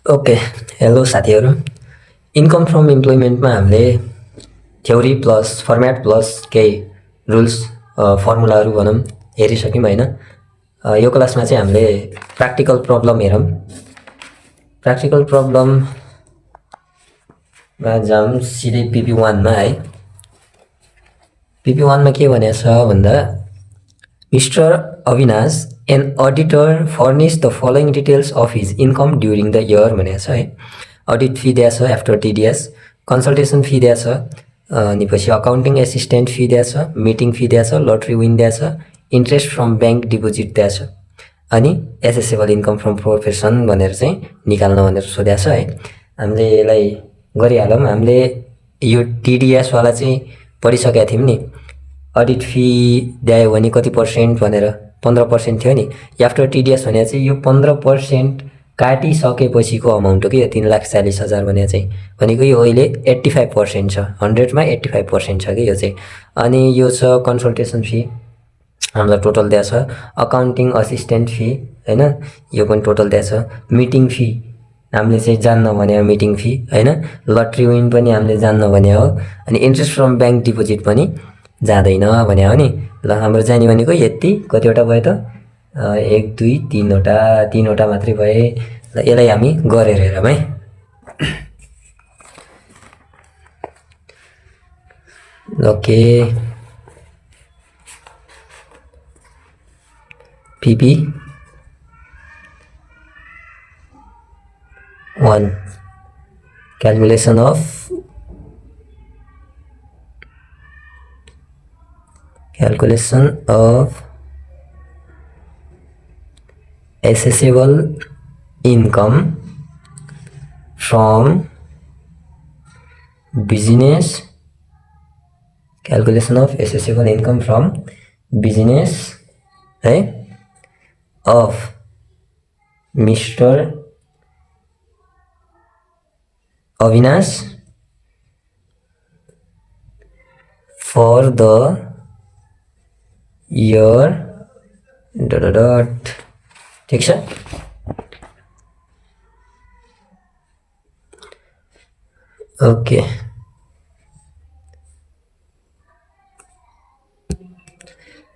Okay, hello साथीहरू। Income from इम्प्लोइमेन्टमा हामीले theory plus format plus केही रुल्स फर्मुलाहरू भनौँ हेरिसक्यौँ होइन। यो क्लासमा चाहिँ हामीले प्र्याक्टिकल प्रब्लम हेरौँ। प्र्याक्टिकल प्रब्लममा जाउँ सिधै पिपी वानमा है। पिपी वानमा के भनेको छ भन्दा Mr. Avinash, an auditor, furnished the following details of his income during the year भनेको छ है। अडिट फी दिएको छ आफ्टर टिडिएस, कन्सल्टेसन फी दिएको छ, अनि अकाउन्टिङ एसिस्टेन्ट फी दिएको छ, मिटिङ फी दिएको छ, लटरी विन दिएको छ, इन्ट्रेस्ट फ्रम ब्याङ्क डिपोजिट दिएको छ, अनि एसेसेबल इन्कम फ्रम प्रोफेसन भनेर चाहिँ निकाल्न भनेर सोधेको छ है। हामीले यसलाई गरिहालौँ। हामीले यो टिडिएसवाला चाहिँ पढिसकेका थियौँ नि। अडिट फी दियो भने कति पर्सेन्ट भनेर 15% थियो नि। आफ्टर टिडिएस भने चाहिँ यो 15% काटिसकेपछिको अमाउन्ट हो कि यो 3,40,000 भने चाहिँ भनेको यो अहिले 85% छ। 100मा 85% छ कि यो चाहिँ। अनि यो छ कन्सल्टेसन फी, हामीलाई टोटल दिएको छ। अकाउन्टिङ असिस्टेन्ट फी होइन, यो पनि टोटल दिएको छ। मिटिङ फी हामीले चाहिँ जान्न भने हो मिटिङ फी होइन। लटरी विन पनि हामीले जान्न भने हो। अनि इन्ट्रेस्ट फ्रम ब्याङ्क डिपोजिट पनि जाँदैन भने हो नि। ल हाम्रो जाने भनेको यति कतिवटा भयो त 1 2 3वटा मात्रै भए। ल यसलाई हामी गरेर हेरौँ है। Okay, PP 1 calculation of assessable income from business, calculation of assessable income from business है of Mr. Avinash for the year ... ठिक छ। ओके,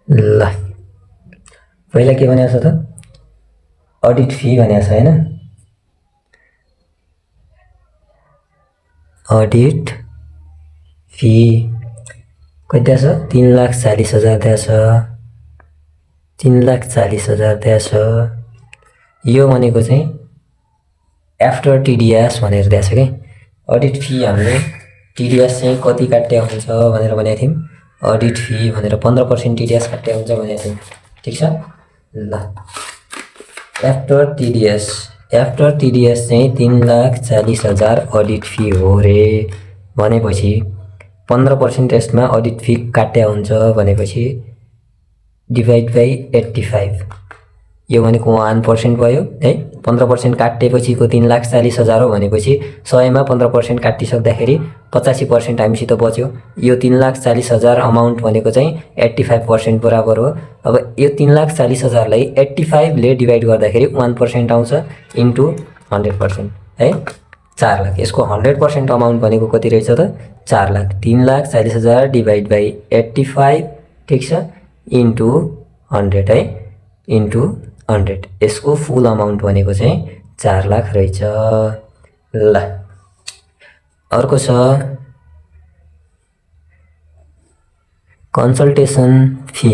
ल पहिला के भनेको छ त अडिट फी भनेको छ होइन। अडिट फी कति दिएको छ 3,40,000 दिएको छ। 3,40,000 दिएको छ। यो भनेको चाहिँ आफ्टर टिडिएस भनेर दिएको छ कि। अडिट फी हामीले टिडिएस चाहिँ कति काट्टे हुन्छ भनेर भनेको थियौँ। अडिट फी भनेर 15% टिडिएस काट्टे हुन्छ भनेको थियौँ। ठिक छ। ल आफ्टर टिडिएस चाहिँ 3,40,000 अडिट फी हो रे भनेपछि 15% यसमा अडिट फी काट्या हुन्छ भनेपछि डिभाइड बाई 85, यो भनेको 1% भयो है। 15% काटेपछिको 3,40,000 हो भनेपछि 100मा 15% काटिसक्दाखेरि 85% हामीसित बच्यो। यो 3,40,000 अमाउन्ट भनेको चाहिँ 85% बराबर हो। अब यो 3,40,000लाई 85ले डिभाइड गर्दाखेरि 1% आउँछ इन्टु 100% है 4 लाख। यसको 100% अमाउन्ट भनेको कति रहेछ त 4 लाख। 3,40,000 डिभाइड बाई 85 ठिक छ इन्टु 100 है, इन्टु 100। यसको फुल अमाउन्ट भनेको चाहिँ 4 लाख रहेछ। ल अर्को छ कन्सल्टेसन फी।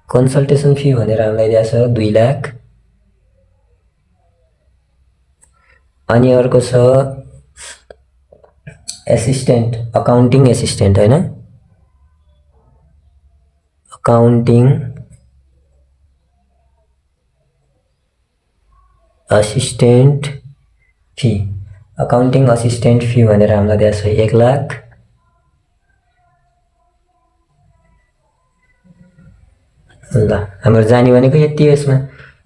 कन्सल्टेसन फी भनेर हामीलाई दिएको छ 2 लाख। अनि अर्को छ एसिस्टेन्ट, अकाउन्टिङ एसिस्टेन्ट होइन। Accounting assistant fee. Accounting assistant fee भनेर हामीलाई दिएको छ 1 लाख। ल हाम्रो जाने भनेको यति हो यसमा।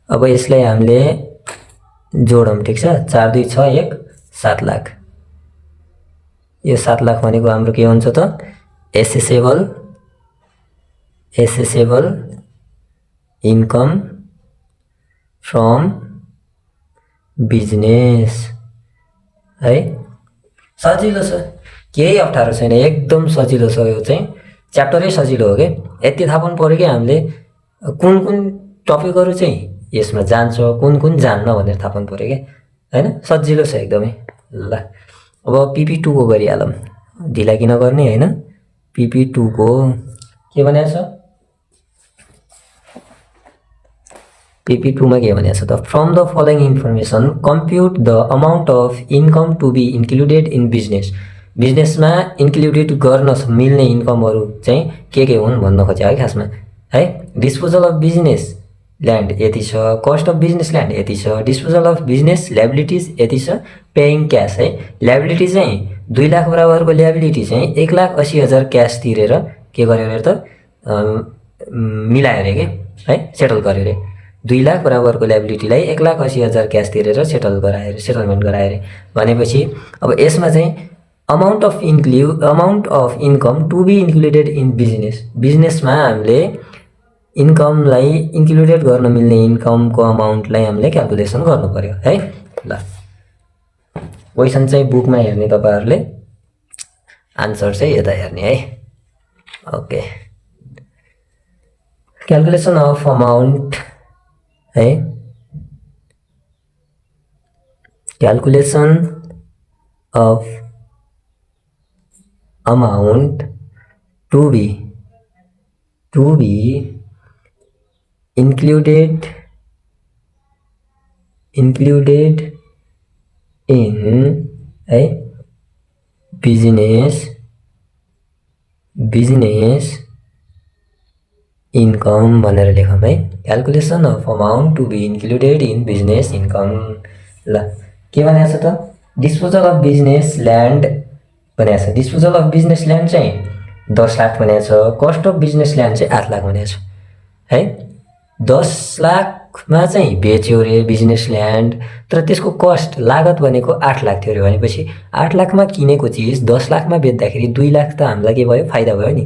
अब यसलाई हामीले जोडौँ ठिक छ। 4 2 6 1 7 लाख। यो 7 लाख भनेको हाम्रो के हुन्छ त एसेसेबल इन्कम फ्रम बिजनेस है। सजिलो छ, केही अप्ठ्यारो छैन, एकदम सजिलो छ। यो चाहिँ च्याप्टरै सजिलो हो कि। यति थाहा पाउनु पऱ्यो कि हामीले कुन कुन टपिकहरू चाहिँ यसमा जान्छ, कुन कुन जान्न भनेर थाहा पाउनु पऱ्यो कि होइन। सजिलो छ एकदमै। ल अब PP2 को गरिहालौँ, ढिला किन गर्ने होइन। PP2 को के भनेको छ, PP2 मा के भनेको छ त, from the following information compute the amount of income to be included in business. बिजनेसमा इन्क्लुडेड गर्न मिल्ने इन्कमहरू चाहिँ के हुन् भन्न खोज्यो है खासमा है। डिस्पोजल अफ बिजनेस ल्यान्ड यति छ, कस्ट अफ बिजनेस ल्यान्ड यति छ, डिस्पोजल अफ बिजनेस ल्याबिलिटिज यति छ, पेइङ क्यास है। ल्याबिलिटी चाहिँ 2 लाख बराबरको ल्याबिलिटी चाहिँ 1,80,000 क्यास तिरेर के गर्यो अरे त, मिलायो अरे के है, सेटल गर्यो अरे। 2 लाख बराबरको ल्याबिलिटीलाई 1,80,000 क्यास तिरेर सेटलमेन्ट गरायो अरे। भनेपछि अब यसमा चाहिँ amount of income to be included in business. बिजनेसमा हामीले इन्कमलाई इन्क्लुडेड गर्न मिल्ने इन्कमको अमाउन्टलाई हामीले क्यालकुलेसन गर्नु पर्यो है। ल क्वेसन चाहिँ बुकमा हेर्ने तपाईँहरूले, आन्सर चाहिँ यता हेर्ने है। ओके, क्यालकुलेसन अफ अमाउन्ट है, calculation of amount to be included in a business income भनेर लेखौँ है। Calculation of amount to be included in business income. ल के भनेको छ त, डिस्पोजल अफ बिजनेस ल्यान्ड भनेको छ। डिस्पोजल अफ बिजनेस ल्यान्ड चाहिँ 10 लाख भनेको छ, कस्ट अफ बिजनेस ल्यान्ड चाहिँ 8 लाख भनेको छ है। 10 लाखमा चाहिँ बेच्यो अरे बिजनेस ल्यान्ड, तर त्यसको कस्ट लागत भनेको 8 लाख थियो अरे। भनेपछि 8 लाखमा किनेको चिज 10 लाखमा बेच्दाखेरि 2 लाख त हामीलाई के भयो, फाइदा भयो नि।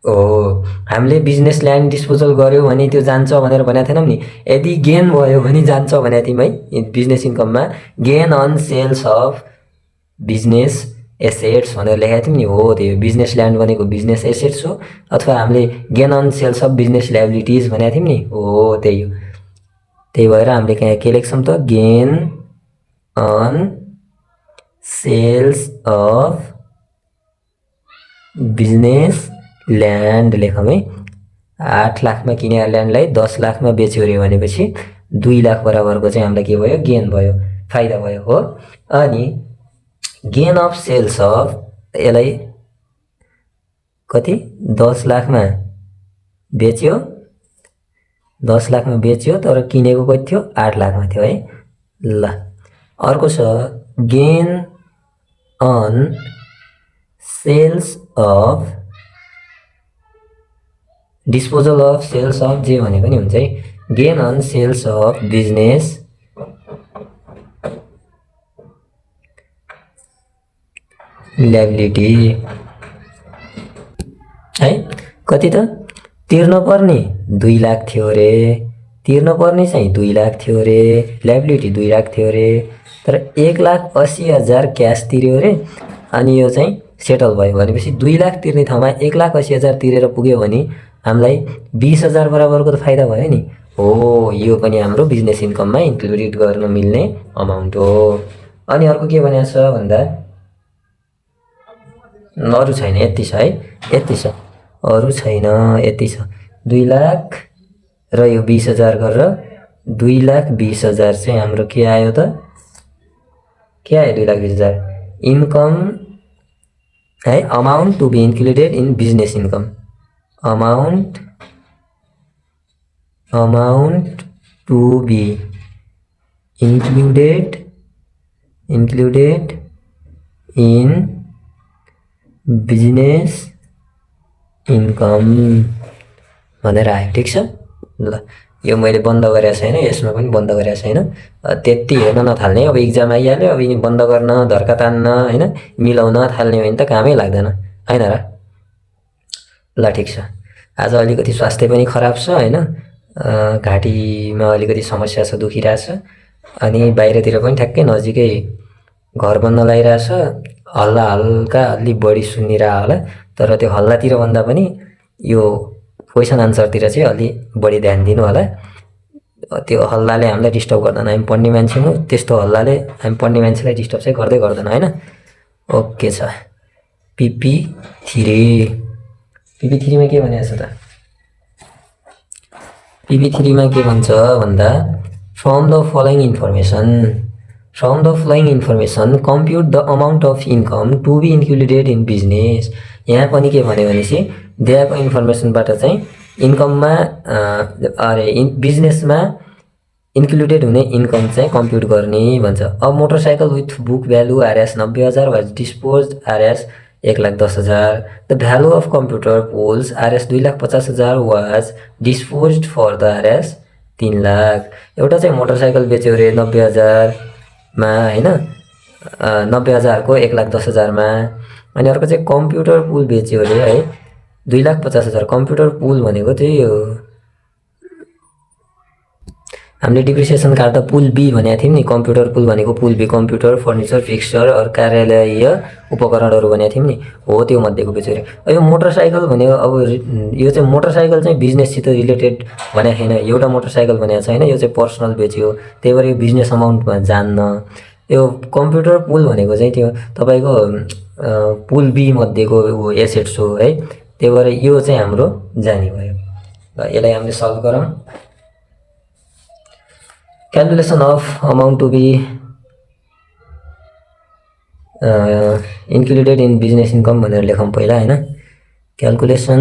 हामीले बिजनेस ल्यान्ड डिस्पोजल गऱ्यो भने त्यो जान्छ भनेर भनेको थिएनौँ नि। यदि गेन भयो भने जान्छ भनेको थियौँ है बिजनेस इन्कममा। Gain on sales of business assets भनेर लेखेको थियौँ नि। हो, त्यो बिजनेस ल्यान्ड भनेको बिजनेस एसेट्स हो, अथवा हामीले gain on sales of business liabilities भनेको थियौँ नि। हो, त्यही हो। त्यही भएर हामीले के लेख्छौँ त, gain on sales of business land लेखौँ है। 8 लाखमा किने ल्यान्डलाई 10 लाखमा बेच्यो अरे भनेपछि 2 लाख बराबरको चाहिँ हामीलाई के भयो, गेन भयो, फाइदा भयो हो। अनि गेन अफ सेल्स अफ, यसलाई कति, 10 लाखमा बेच्यो, 10 लाखमा बेच्यो, तर किनेको कति थियो, 8 लाखमा थियो है। ल अर्को छ gain on sales of, disposal of sales of जे भने पनि हुन्छ है। Gain on sales of business liability है। कति त, तिर्न पर्ने 2 लाख थियो अरे, तिर्न पर्ने चाहिँ 2 लाख थियो अरे, ल्याबिलिटी 2 लाख थियो अरे, तर 1,80,000 क्यास तिर्यो अरे। अनि यो चाहिँ सेटल भयो भनेपछि 2 लाख तिर्ने ठाउँमा 1,80,000 तिरेर पुग्यो भने हामीलाई 20,000 बराबरको त फाइदा भयो नि। हो, यो पनि हाम्रो बिजनेस इन्कममा इन्क्लुडेड गर्न मिल्ने अमाउन्ट हो। अनि अर्को के भनेको छ भन्दा, अरू छैन, यति छ है, यति छ, अरू छैन, यति छ। 2 लाख र यो 20,000 गरेर 2,20,000 चाहिँ हाम्रो के आयो त, के आयो, 2,20,000 इन्कम है। Amount to be included in business income, amount to be included in business income भनेर आयो। ठिक छ। ल यो मैले बन्द गरेको छैन, यसमा पनि बन्द गरेको छैन। त्यति हेर्न नथाल्ने, अब इक्जाम आइहाल्यो, अब यिनी बन्द गर्न, धर्का तान्न होइन, मिलाउन थाल्ने भने त कामै लाग्दैन होइन र। ल ठिक छ। आज अलिकति स्वास्थ्य पनि खराब छ होइन, घाँटीमा अलिकति समस्या छ, दुखिरहेछ। अनि बाहिरतिर पनि ठ्याक्कै नजिकै घर बन्न लागिरहेछ। हल्ला हल्का अलि बढी सुनिरह होला, तर त्यो हल्लातिर भन्दा पनि यो क्वेसन आन्सरतिर चाहिँ अलि बढी ध्यान दिनु होला। त्यो हल्लाले हामीलाई डिस्टर्ब गर्दैन, हामी पढ्ने मान्छे हो, त्यस्तो हल्लाले हामी पढ्ने मान्छेलाई डिस्टर्ब चाहिँ गर्दैन हैन। ओके छ। PP3 मा के भनेको छ त? PP3 मा के भन्छ भन्दा from the following information compute the amount of income to be included in business. यहाँ पनि के भन्यो भनेपछि दिएको इन्फर्मेसनबाट चाहिँ इन्कममा बिजनेसमा इन्क्लुडेड हुने इन्कम चाहिँ कम्प्युट गर्ने भन्छ। अब motorcycle with book value RS 90,000 was dispose RS 1,10,000। The value of computer poles RS 2,50,000 was dispose for the RS 3 lakh. एउटा चाहिँ मोटरसाइकल बेच्यो अरे 90,000 मा हैन, 90,000 को 1,10,000 मा। अनि अर्को चाहिँ कम्प्युटर पुल बेच्यो अरे है 2,50,000। कम्प्युटर पुल भनेको त्यही हो, हामीले डिप्रिसिएसन काट्दा पुल बी भनेको थियौँ नि। कम्प्युटर पुल भनेको पुल बी कम्प्युटर फर्निचर फिक्सचर और कार्यालयीय उपकरणहरू भनेको थियौँ नि, हो त्यो मध्येको बेच्यो अरे। यो मोटरसाइकल भनेको अब यो चाहिँ मोटरसाइकल चाहिँ बिजनेससित रिलेटेड भनेको छैन, एउटा मोटरसाइकल भनेको छैन, यो चाहिँ पर्सनल बेच्यो, त्यही भएर यो बिजनेस अमाउन्टमा जान्न। यो कम्प्युटर पुल भनेको चाहिँ त्यो तपाईँको पुल बी मध्येको एसेट्स हो है, त्यही भएर यो चाहिँ हाम्रो जाने भयो। ल यसलाई हामीले सल्भ गरौँ। Calculation of amount to be included in business income भनेर लेखौँ पहिला हैन। Calculation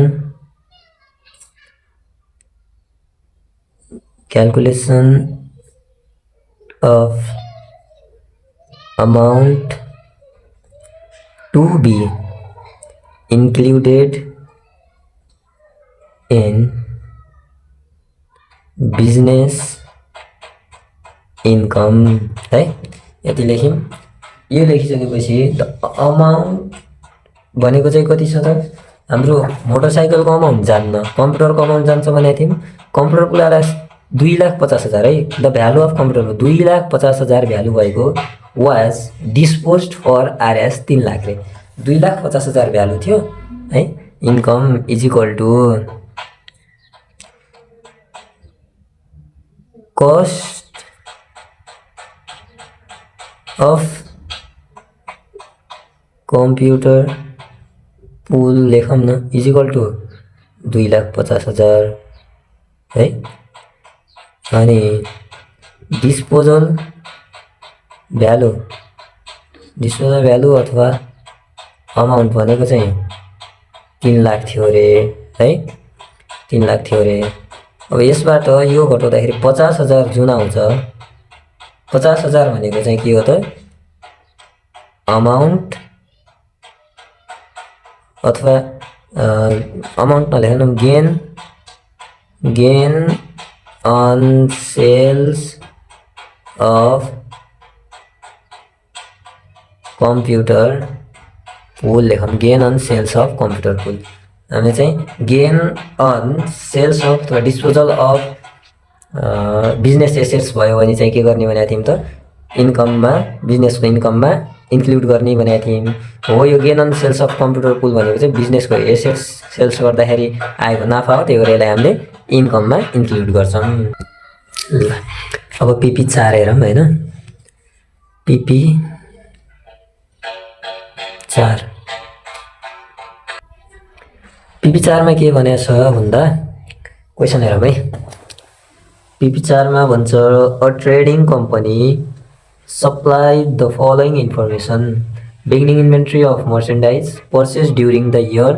of amount to be included in business income है, यति लेख्यौँ। यो लेखिसकेपछि द अमाउन्ट भनेको चाहिँ कति छ त? हाम्रो मोटरसाइकलको अमाउन्ट जान्न, कम्प्युटरको अमाउन्ट जान्छ भनेको थियौँ। कम्प्युटर पुल RS 2,50,000 है। द भ्यालु अफ कम्प्युटरको 2,50,000 भ्यालु भएको was dispose for RS 3 lakh रे। 2,50,000 भ्यालु थियो है। Income is equal to cost of computer pool लेखौँ न, इज इक्वल टु 2,50,000 है। अनि डिस्पोजल भ्यालु अथवा अमाउन्ट भनेको चाहिँ 3 लाख थियो अरे है, 3 लाख थियो अरे। अब यसबाट यो घटाउँदाखेरि 50,000 जुन आउँछ, 50,000 भनेको चाहिँ के हो त? अमाउन्ट अथवा अमाउन्ट नलेख्नु, gain on sales of computer pool लेखौँ। Gain on sales of computer pool हामी चाहिँ गेन अन सेल्स अफ अथवा डिस्पोजल अफ बिजनेस एसेट्स भयो भने चाहिँ के गर्ने भनेको थियौँ त? इन्कममा, बिजनेसको इन्कममा इन्क्लुड गर्ने भनेको थियौँ। हो यो gain on sales of computer pool भनेको चाहिँ बिजनेसको एसेट्स सेल्स गर्दाखेरि आएको नाफा हो, त्यही भएर यसलाई हामीले इन्कममा इन्क्लुड गर्छौँ। ल अब PP4 हेरौँ हैन। PP4 मा के भनेको छ भन्दा क्वेसन हेरौँ है। PP4 मा भन्छ a trading company supplied the following information beginning inventory of merchandise purchase during the year,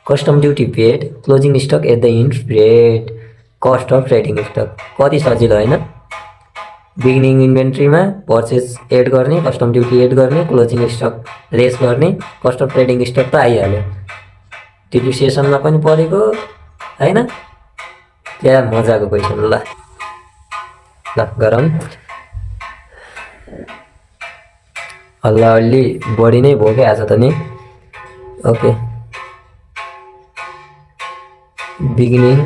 custom duty paid, closing stock at the end rate, cost of trading stock. कति सजिलो हैन? बिगिनिङ इन्भेन्ट्रीमा purchase add गर्ने, custom duty add गर्ने, closing stock less गर्ने, cost of trading stock त आइहाल्यो। डिप्रिसिएसनमा पनि परेको हैन? क्या मजाको क्वेसन। ल गरौँ। हल्ला अलि बढी नै भयो क्या आज त नि। Okay, beginning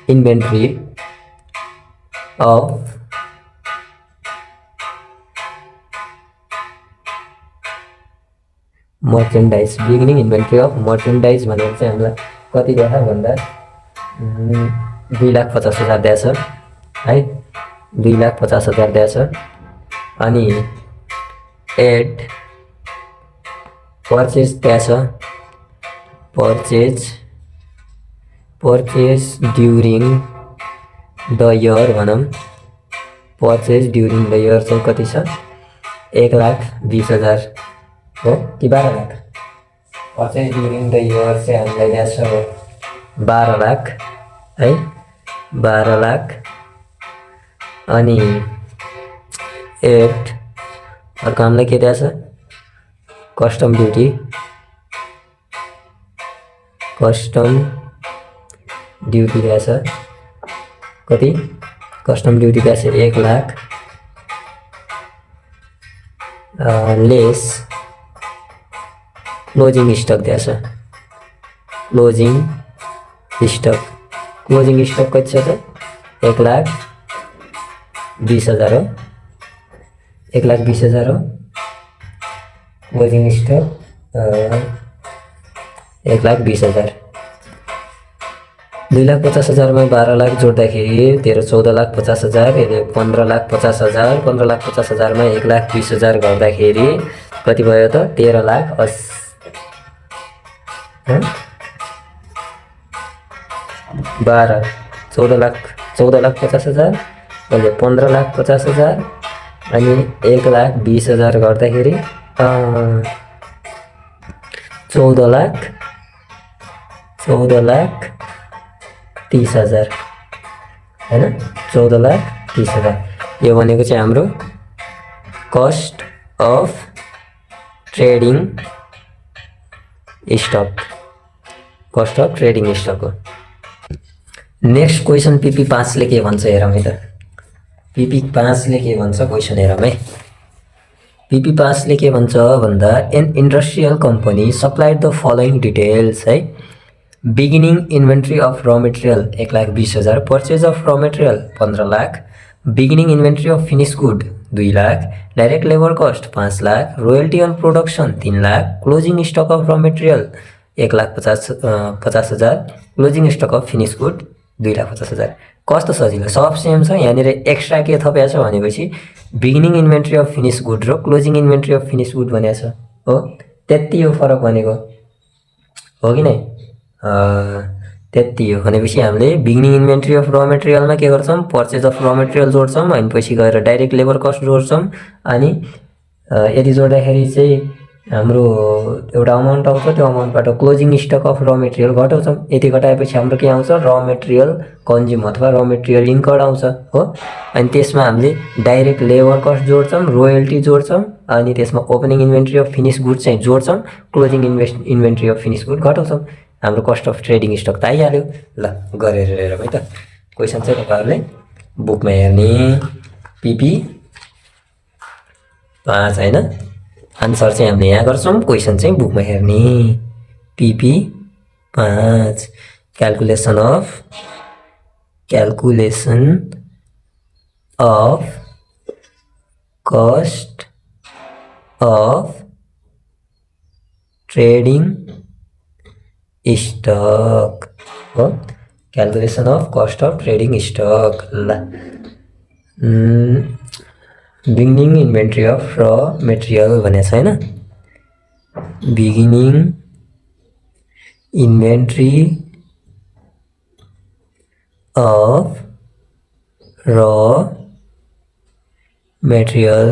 inventory of merchandise beginning inventory of merchandise भनेर चाहिँ हामीलाई कति दिएछ भन्दा 2,50,000 दिएछ है, 2,50,000 दिएछ। अनि एट पर्चेज दिएछ, पर्चेज ड्युरिङ द इयर भनौँ, पर्चेज ड्युरिङ द इयर चाहिँ कति छ 1,20,000 हो कि 12 lakh. Purchase during the year चाहिँ हामीलाई दिएछ 12 लाख है, 12 लाख। अनि एट अर्को हामीलाई के दिएछ कस्टम ड्युटी दिएछ कति, कस्टम ड्युटी दिएछ 1 लाख लेस क्लोजिङ स्टक दिएछ, क्लोजिङ स्टक कति छ त 1,20,000 हो, 1,20,000 हो क्लोजिङ स्टक 1,20,000। 2,50,000 में 12 लाख जोड्दाखेरि तेरो 14,50,000, यसले 15,50,000, 15,50,000 में 1,20,000 गर्दाखेरि कति भयो त 14,50,000 अहिले 15,50,000 अनि 1,20,000 गर्दाखेरि 14,30,000 हैन, 14,30,000। यो भनेको चाहिँ हाम्रो कस्ट अफ ट्रेडिङ स्टक हो। नेक्स्ट क्वेसन पीपी 5 ले के भन्छ हेरौँ है त। पीपी 5 ले के भन्छ क्वेसन हेरौँ है। पीपी 5 ले के भन्छ भन्दा an industrial company supplied the following details है। Beginning inventory of raw material 1,20,000, purchase of raw material 15 lakh, beginning inventory of finish good 2 lakh, direct labour cost 5 lakh, royalty on production 3 lakh, closing stock of raw material 1,50,000, closing stock of finish good 2,50,000। कस्तो सजिलो, सब same छ। यहाँनिर extra के थपेको छ भनेपछि beginning inventory of finish good र closing inventory of finish good भनेको छ हो, त्यति हो फरक भनेको हो कि नै, त्यति हो भनेपछि हामीले बिगिनिङ इन्भेन्ट्री अफ र मेटेरियलमा के गर्छौँ पर्चेज अफ र मेटेरियल जोड्छौँ अनि पछि गएर डाइरेक्ट लेबर कस्ट जोड्छौँ। अनि यदि जोड्दाखेरि चाहिँ हाम्रो एउटा अमाउन्ट आउँछ, त्यो अमाउन्टबाट closing stock of raw material घटाउँछौँ। यति घटाएपछि हाम्रो के आउँछ र मेटेरियल कन्ज्युम अथवा र मेटेरियल इन्कर्ड आउँछ हो। अनि त्यसमा हामीले डाइरेक्ट लेबर कस्ट जोड्छौँ, रोयल्टी जोड्छौँ, अनि त्यसमा opening inventory of finish good चाहिँ जोड्छौँ, closing inventory of finish good घटाउँछौँ। हाम्रो कस्ट अफ ट्रेडिङ स्टक त आइहाल्यो। ल गरेर हेरौँ है त। क्वेसन चाहिँ तपाईहरुले बुकमा हेर्ने पीपी 5 हैन, आन्सर चाहिँ हामीले यहाँ गर्छौँ, क्वेसन चाहिँ बुकमा हेर्ने PP 5 calculation of cost of trading stock हो, calculation of cost of trading stock. ल beginning inventory of raw material भनेको छ हैन, beginning inventory of raw material,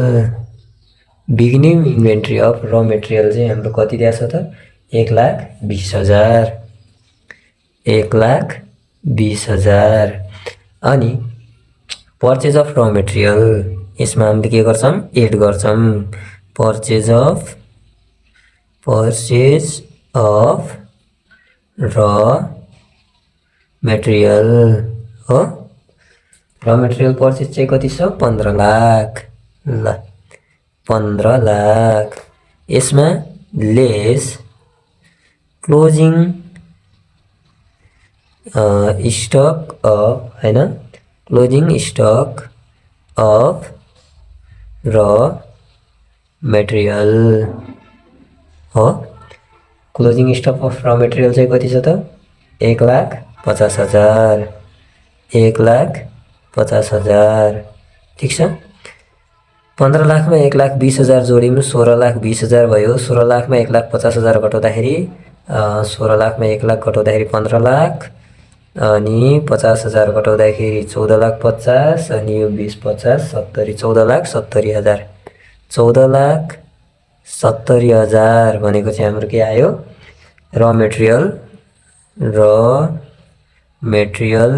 beginning inventory of raw material चाहिँ हाम्रो कति दिएको छ त 1,20,000, 1,20,000। अनि पर्चेज अफ र मेटेरियल यसमा हामीले के गर्छौँ एड गर्छौँ, पर्चेज अफ र मेटेरियल हो। र मेटेरियल पर्चेज चाहिँ कति छ 15 लाख। ल 15 लाख, यसमा लेस क्लोजिङ स्टक अफ हैन, closing stock of raw material हो। Closing stock of raw material चाहिँ कति छ त 1,50,000 1,50,000 ठिक छ। 15 लाखमा 1,20,000 जोड्यौँ 16,20,000 भयो। 16 लाखमा 1,50,000 घटाउँदाखेरि 16 लाखमा 1 लाख घटाउँदाखेरि 15 लाख अनि 50,000 घटाउँदाखेरि 14,50,000 अनि यो 20 50 70 14,70,000 14,70,000 भनेको चाहिँ हाम्रो के आयो र मेटेरियल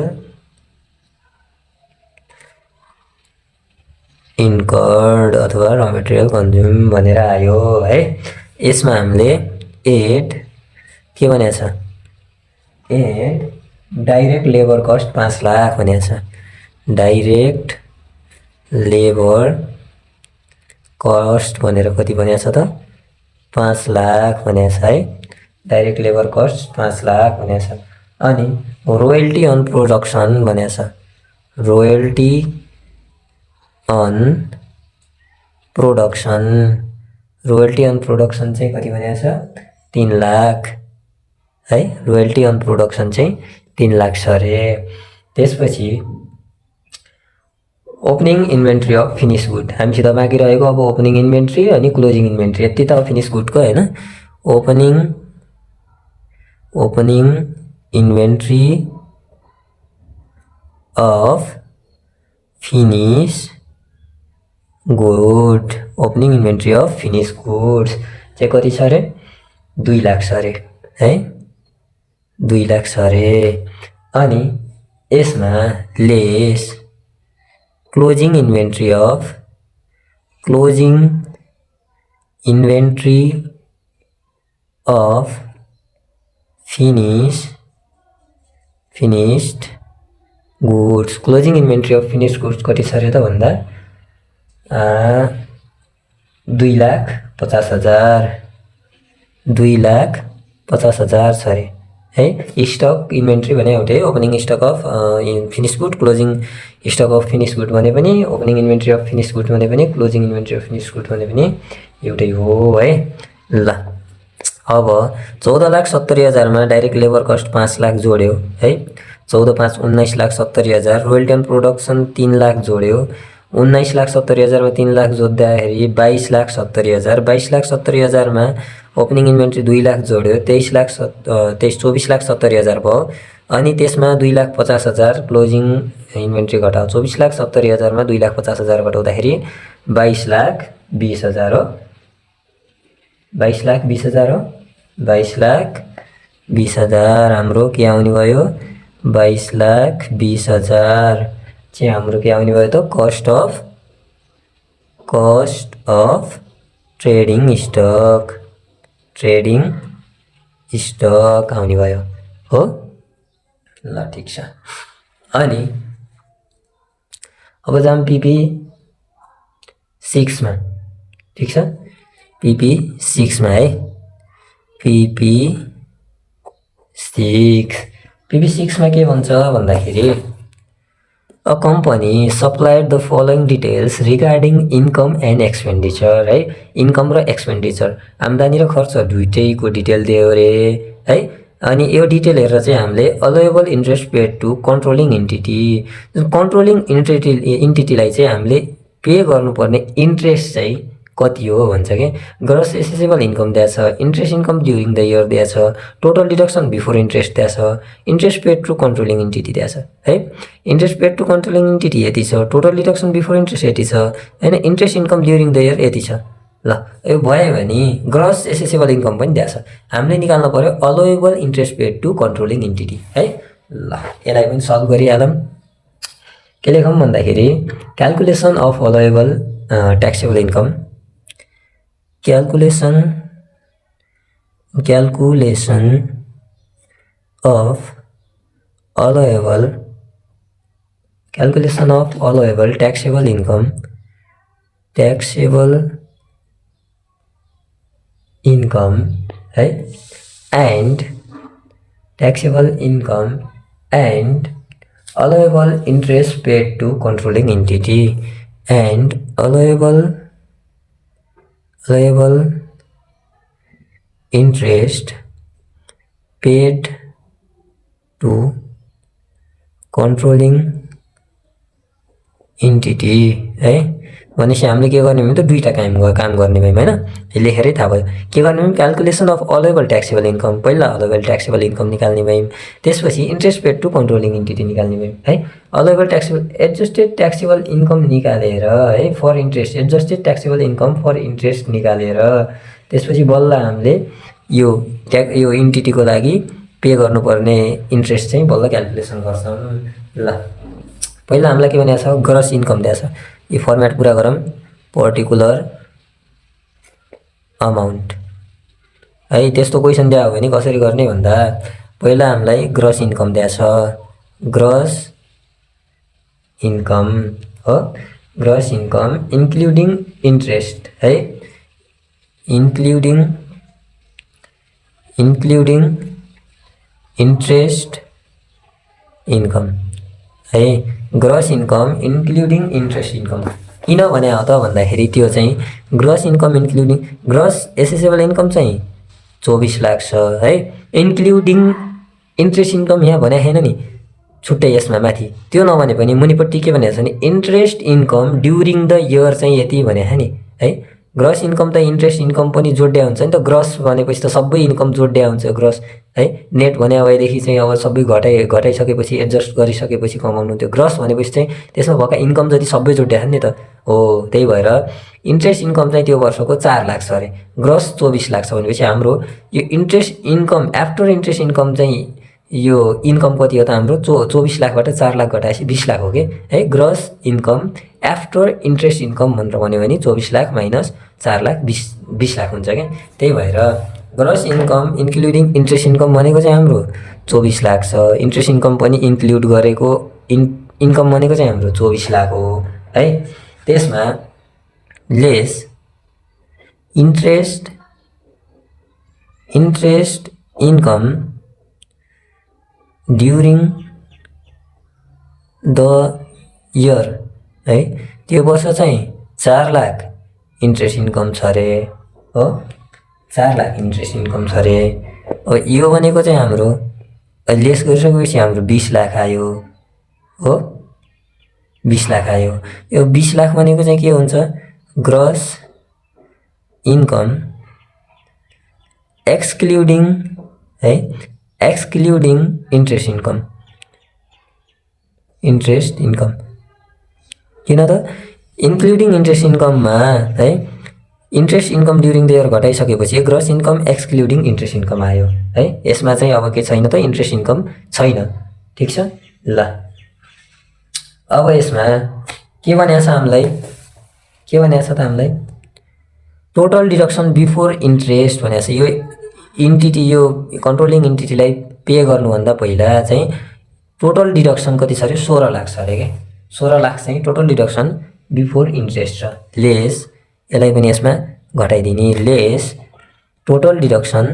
इन्कर्ड अथवा र मेटेरियल कन्ज्युम भनेर आयो है। यसमा हामीले एड के भनेको छ add direct labour cost 5 lakh भनेको छ। डाइरेक्ट लेबर कस्ट भनेर कति भनेको छ त 5 लाख भनेको छ है। डाइरेक्ट लेबर कस्ट 5 लाख भनेको छ। अनि रोयल्टी अन प्रोडक्सन भनेको छ। रोयल्टी अन प्रोडक्सन चाहिँ कति भनेको छ 3 लाख है। रोयल्टी अन प्रोडक्सन चाहिँ 3 लाख छ अरे। त्यसपछि opening inventory of finish good हामीसित बाँकी रहेको अब ओपनिङ इन्भेन्ट्री अनि क्लोजिङ इन्भेन्ट्री यति त फिनिस गुडको हैन। Opening inventory of finish good opening inventory of finish goods चाहिँ कति छ अरे 2 लाख छ अरे है। 2 लाख छ अरे। अनि यसमा lace closing inventory of finished goods closing inventory of finished goods कति छ अरे त भन्दा 2,50,000 2,50,000 छ अरे है। स्टक इन्भेन्ट्री भने एउटै opening stock of finish good closing stock of finish good भने पनि opening inventory of finish good भने पनि closing inventory of finish good भने पनि एउटै हो है। ल अब 14,70,000 मा डाइरेक्ट लेबर कस्ट 5 लाख जोड्यो है। 14 5 19,70,000 रोयल्टी अन प्रोडक्सन 3 लाख जोड्यो। 19,70,000 मा 3 लाख जोड्दाखेरि 22,70,000 22,70,000 मा ओपनिङ इन्भेन्ट्री 2 लाख जोड्यो 24,70,000 भयो। अनि त्यसमा 2,50,000 क्लोजिङ इन्भेन्ट्री घटायो 24,70,000 मा 2,50,000 घटाउँदाखेरि 22,20,000 हो। 22,20,000 हाम्रो के आउने भयो 22,20,000 चाहिँ हाम्रो के आउने भयो त कस्ट अफ ट्रेडिङ स्टक आउने भयो हो। ल ठीक छ। अनि अब जाम PP 6 मा ठीक छ। PP 6 मा है PP 6 मा के भन्छ भन्दाखेरि A company supplied the following details regarding income and expenditure है। इन्कम र एक्सपेन्डिचर आम्दानी र खर्च दुईटैको डिटेल दियो रे है। अनि यो डिटेल हेरेर चाहिँ हामीले allowable interest paid to controlling इन्टिटीलाई चाहिँ हामीले पे गर्नुपर्ने इन्ट्रेस्ट चाहिँ कति हो भन्छ के। ग्रस एसेसेबल इन्कम दिएको छ। Interest income during the year दिएको छ। टोटल डिडक्सन बिफोर इन्ट्रेस्ट दिएको छ। Interest paid to controlling entity दिएको छ है। Interest paid to controlling entity यति छ। टोटल डिडक्सन बिफोर इन्ट्रेस्ट यति छ हैन। Interest income during the year यति छ। ल यो भयो भने ग्रस एसेसेबल इन्कम पनि दिएको छ। हामीले निकाल्नु पर्यो allowable interest paid to controlling entity है। ल यसलाई पनि सल्भ गरिहालौँ। के लेखौँ भन्दाखेरि calculation of allowable taxable income calculation of allowable taxable income है and taxable income and allowable interest paid to controlling entity and allowable interest paid to controlling entity है। भनेपछि हामीले के गर्ने भयो त दुईटा काम गर्ने भयौँ हैन। लेखेरै थाहा भयो के गर्ने भयौँ calculation of allowable taxable income. पहिला अलाउएबल ट्याक्सेबल इन्कम निकाल्ने भयौँ, त्यसपछि interest paid to controlling entity निकाल्ने भयौँ है। Allowable taxable adjusted taxable income निकालेर है for interest adjusted taxable income for interest निकालेर त्यसपछि बल्ल हामीले यो इन्टिटीको लागि पे गर्नुपर्ने इन्ट्रेस्ट चाहिँ बल्ल क्याल्कुलेसन गर्छौँ। ल पहिला हामीलाई के भनेको छ ग्रस इन्कम दिएको छ। यो फर्मेट पुरा गरौँ पर्टिकुलर अमाउन्ट है। त्यस्तो क्वेसन दिएको हो भने कसरी गर्ने भन्दा पहिला हामीलाई ग्रस इन्कम दिएको छ। ग्रस इन्कम हो ग्रस इन्कम इन्क्लुडिङ इन्ट्रेस्ट है इन्क्लुडिङ इन्ट्रेस्ट इन्कम है। Gross income including interest income किन भने हो त भन्दाखेरि त्यो चाहिँ gross income including gross accessible income चाहिँ 24 लाख छ है। इन्क्लुडिङ इन्ट्रेस्ट इन्कम यहाँ भने छैन नि छुट्टै यसमा माथि त्यो नभने पनि मुनिपट्टि के भनेको छ भने interest income during the year चाहिँ यति भनेको नि है। ग्रस इन्कम त इन्ट्रेस्ट इन्कम पनि जोड्या हुन्छ नि त। ग्रस भनेपछि त सबै इन्कम जोड्या हुन्छ ग्रस है। नेट भने भएदेखि चाहिँ अब सबै घटाइसकेपछि एडजस्ट गरिसकेपछि कमाउनु त्यो ग्रस भनेपछि चाहिँ त्यसमा भएका इन्कम जति सबै जोड्या नि त हो। त्यही भएर इन्ट्रेस्ट इन्कम चाहिँ त्यो वर्षको 4 लाख छ अरे, ग्रस 24 लाख छ भनेपछि हाम्रो यो interest income after interest income चाहिँ यो इन्कम कति हो त हाम्रो 24 लाखबाट 4 लाख घटाएपछि 20 लाख हो कि है। Gross income after interest income भनेर भन्यो भने 24 लाख माइनस 4 लाख 20 लाख हुन्छ क्या। त्यही भएर gross income including interest income भनेको चाहिँ हाम्रो 24 लाख छ। इन्ट्रेस्ट इन्कम पनि इन्क्लुड गरेको इन्कम भनेको चाहिँ हाम्रो 24 लाख हो है। त्यसमा lace interest income during the year है। त्यो वर्ष चाहिँ 4 लाख इन्ट्रेस्ट इन्कम छ अरे हो 4 लाख इन्ट्रेस्ट इन्कम छ अरे। अब यो भनेको चाहिँ हाम्रो लेस गरिसकेपछि हाम्रो 20 लाख आयो हो 20 लाख आयो। यो 20 लाख भनेको चाहिँ के हुन्छ ग्रस इन्कम एक्सक्लुडिङ है एक्सक्लुडिङ इन्ट्रेस्ट इन्कम किन त इन्क्लुडिङ इन्ट्रेस्ट इन्कममा है interest income during the year घटाइसकेपछि gross income excluding interest income आयो है। यसमा चाहिँ अब के छैन त इन्ट्रेस्ट इन्कम छैन ठिक छ। ल अब यसमा के भनेको छ हामीलाई टोटल डिडक्सन बिफोर इन्ट्रेस्ट भनेको छ। यो इन्टिटी यो कन्ट्रोलिङ इन्टिटीलाई पे गर्नुभन्दा पहिला चाहिँ टोटल डिडक्सन कति छ अरे 16 लाख छ अरे क्या। 16 लाख चाहिँ टोटल डिडक्सन बिफोर इन्ट्रेस्ट छ। लेस यसलाई पनि यसमा घटाइदिने less total deduction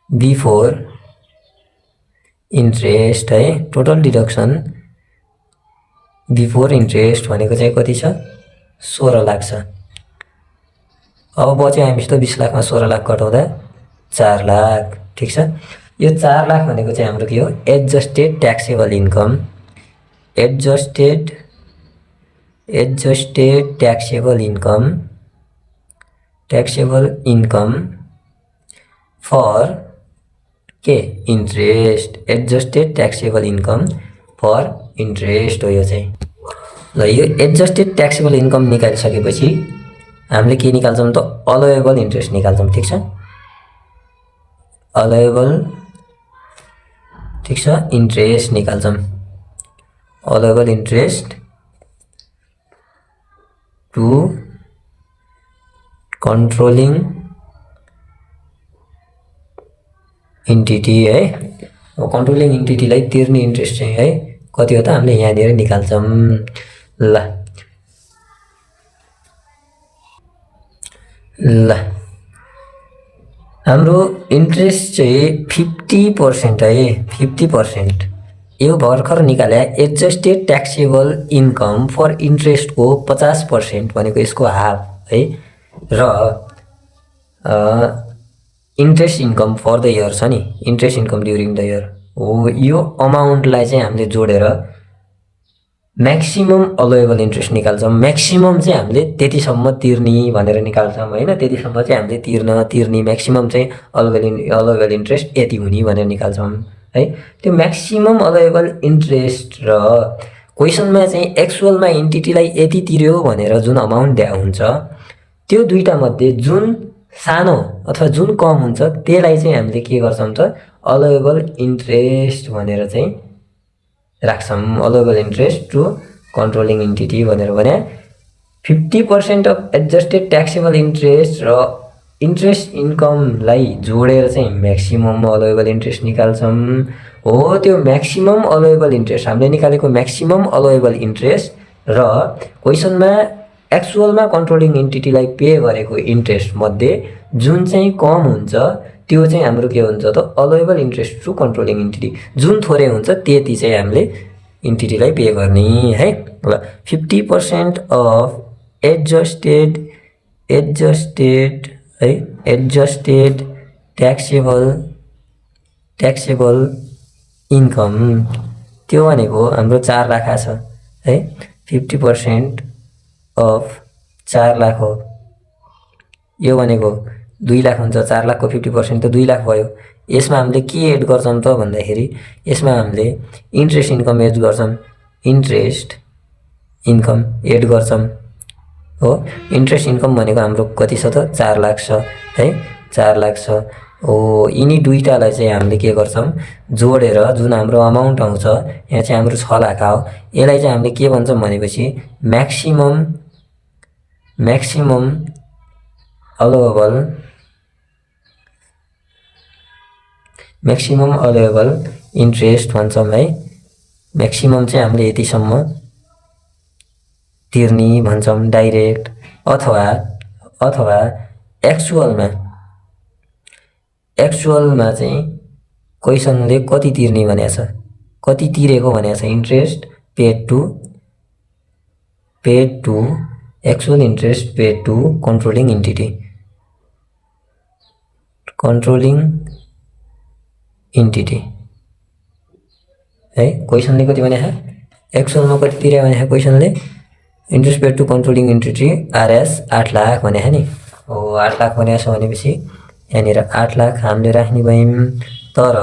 before interest है। टोटल डिडक्सन बिफोर इन्ट्रेस्ट भनेको चाहिँ कति छ 16 लाख छ। अब बच्यो हामीसित 20 लाखमा 16 लाख घटाउँदा 4 लाख ठिक छ। यो 4 लाख भनेको चाहिँ हाम्रो के हो adjusted taxable income adjusted taxable income for के interest adjusted taxable income for interest हो यो चाहिँ। ल यो एडजस्टेड ट्याक्सेबल इन्कम निकालिसकेपछि हामीले के निकाल्छौँ त अलाउएबल इन्ट्रेस्ट निकाल्छौँ ठिक छ। अलाउएबल ठिक छ इन्ट्रेस्ट निकाल्छौँ। Allowable interest to controlling entity है। अब कन्ट्रोलिङ इन्टिटीलाई तिर्ने इन्ट्रेस्ट चाहिँ है कति हो त हामीले यहाँनिर निकाल्छौँ। ल हाम्रो इन्ट्रेस्ट चाहिँ 50% है 50% यो भर्खर निकाले एडजस्टेड ट्याक्सेबल इन्कम फर इन्ट्रेस्टको 50% भनेको यसको हाफ है र interest income for the year छ नि, interest income during the year हो। यो अमाउन्टलाई चाहिँ हामीले जोडेर म्याक्सिमम अलोएबल इन्ट्रेस्ट निकाल्छौँ। म्याक्सिमम चाहिँ हामीले त्यतिसम्म तिर्ने भनेर निकाल्छौँ होइन, त्यतिसम्म चाहिँ हामीले तिर्ने म्याक्सिमम चाहिँ अलोएबल इन्ट्रेस्ट यति हुने भनेर निकाल्छौँ है। त्यो म्याक्सिमम अलोएबल इन्ट्रेस्ट र क्वेसनमा चाहिँ एक्चुअलमा इन्टिटीलाई यति तिर्यो भनेर जुन अमाउन्ट दिया हुन्छ त्यो दुईटा मध्ये जुन सानो अथवा जुन कम हुन्छ त्यसलाई चाहिँ हामीले के गर्छौँ त अलोएबल इन्ट्रेस्ट भनेर चाहिँ राख्छौँ। अलोएबल इन्ट्रेस्ट टु कन्ट्रोलिङ इन्टिटी भनेर भने 50% अफ एडजस्टेड ट्याक्सेबल इन्ट्रेस्ट र इन्ट्रेस्ट इन्कमलाई जोडेर चाहिँ म्याक्सिमम अलोएबल इन्ट्रेस्ट निकाल्छौँ हो। त्यो म्याक्सिमम अलोएबल इन्ट्रेस्ट हामीले निकालेको म्याक्सिमम अलोएबल इन्ट्रेस्ट र क्वेसनमा एक्चुअलमा कन्ट्रोलिङ इन्टिटीलाई पे गरेको इन्ट्रेस्ट मध्ये जुन चाहिँ कम हुन्छ त्यो चाहिँ हाम्रो के हुन्छ त अलोएबल इन्ट्रेस्ट टु कन्ट्रोलिङ इन्टिटी। जुन थोरै हुन्छ त्यति चाहिँ हामीले इन्टिटीलाई पे गर्ने है। ल 50% अफ एडजस्टेड ट्याक्सेबल इन्कम त्यो भनेको हाम्रो 4 लाख छ है। 50% अफ 4 लाख हो, यो भनेको 2 लाख हुन्छ। 4 लाखको 50% त 2 लाख भयो। यसमा हामीले के एड गर्छौँ त भन्दाखेरि यसमा हामीले इन्ट्रेस्ट इन्कम एड गर्छौँ, इन्ट्रेस्ट इन्कम एड गर्छौँ हो। इन्ट्रेस्ट इन्कम भनेको हाम्रो कति छ त 4 लाख छ है, 4 लाख छ हो। यिनी दुईटालाई चाहिँ हामीले के गर्छौँ जोडेर जुन हाम्रो अमाउन्ट आउँछ यहाँ चाहिँ हाम्रो 6 लाख हो। यसलाई चाहिँ हामीले के भन्छौँ भनेपछि म्याक्सिमम अलोएबल इन्ट्रेस्ट भन्छौँ है। म्याक्सिमम चाहिँ हामीले यतिसम्म तिर्ने भन्छौँ डाइरेक्ट अथवा एक्चुअलमा चाहिँ क्वेसनले कति तिर्ने भनेको छ, कति तिरेको भनेको छ interest paid to actual interest paid to controlling entity है। क्वेसनले कति भने एक्चुअलमा कति तिर्यो भने क्वेसनले interest paid to controlling entity RS 8 lakh भने नि हो। 8 लाख भनेको छ भनेपछि यहाँनिर 8 लाख हामीले राख्ने भयौँ। तर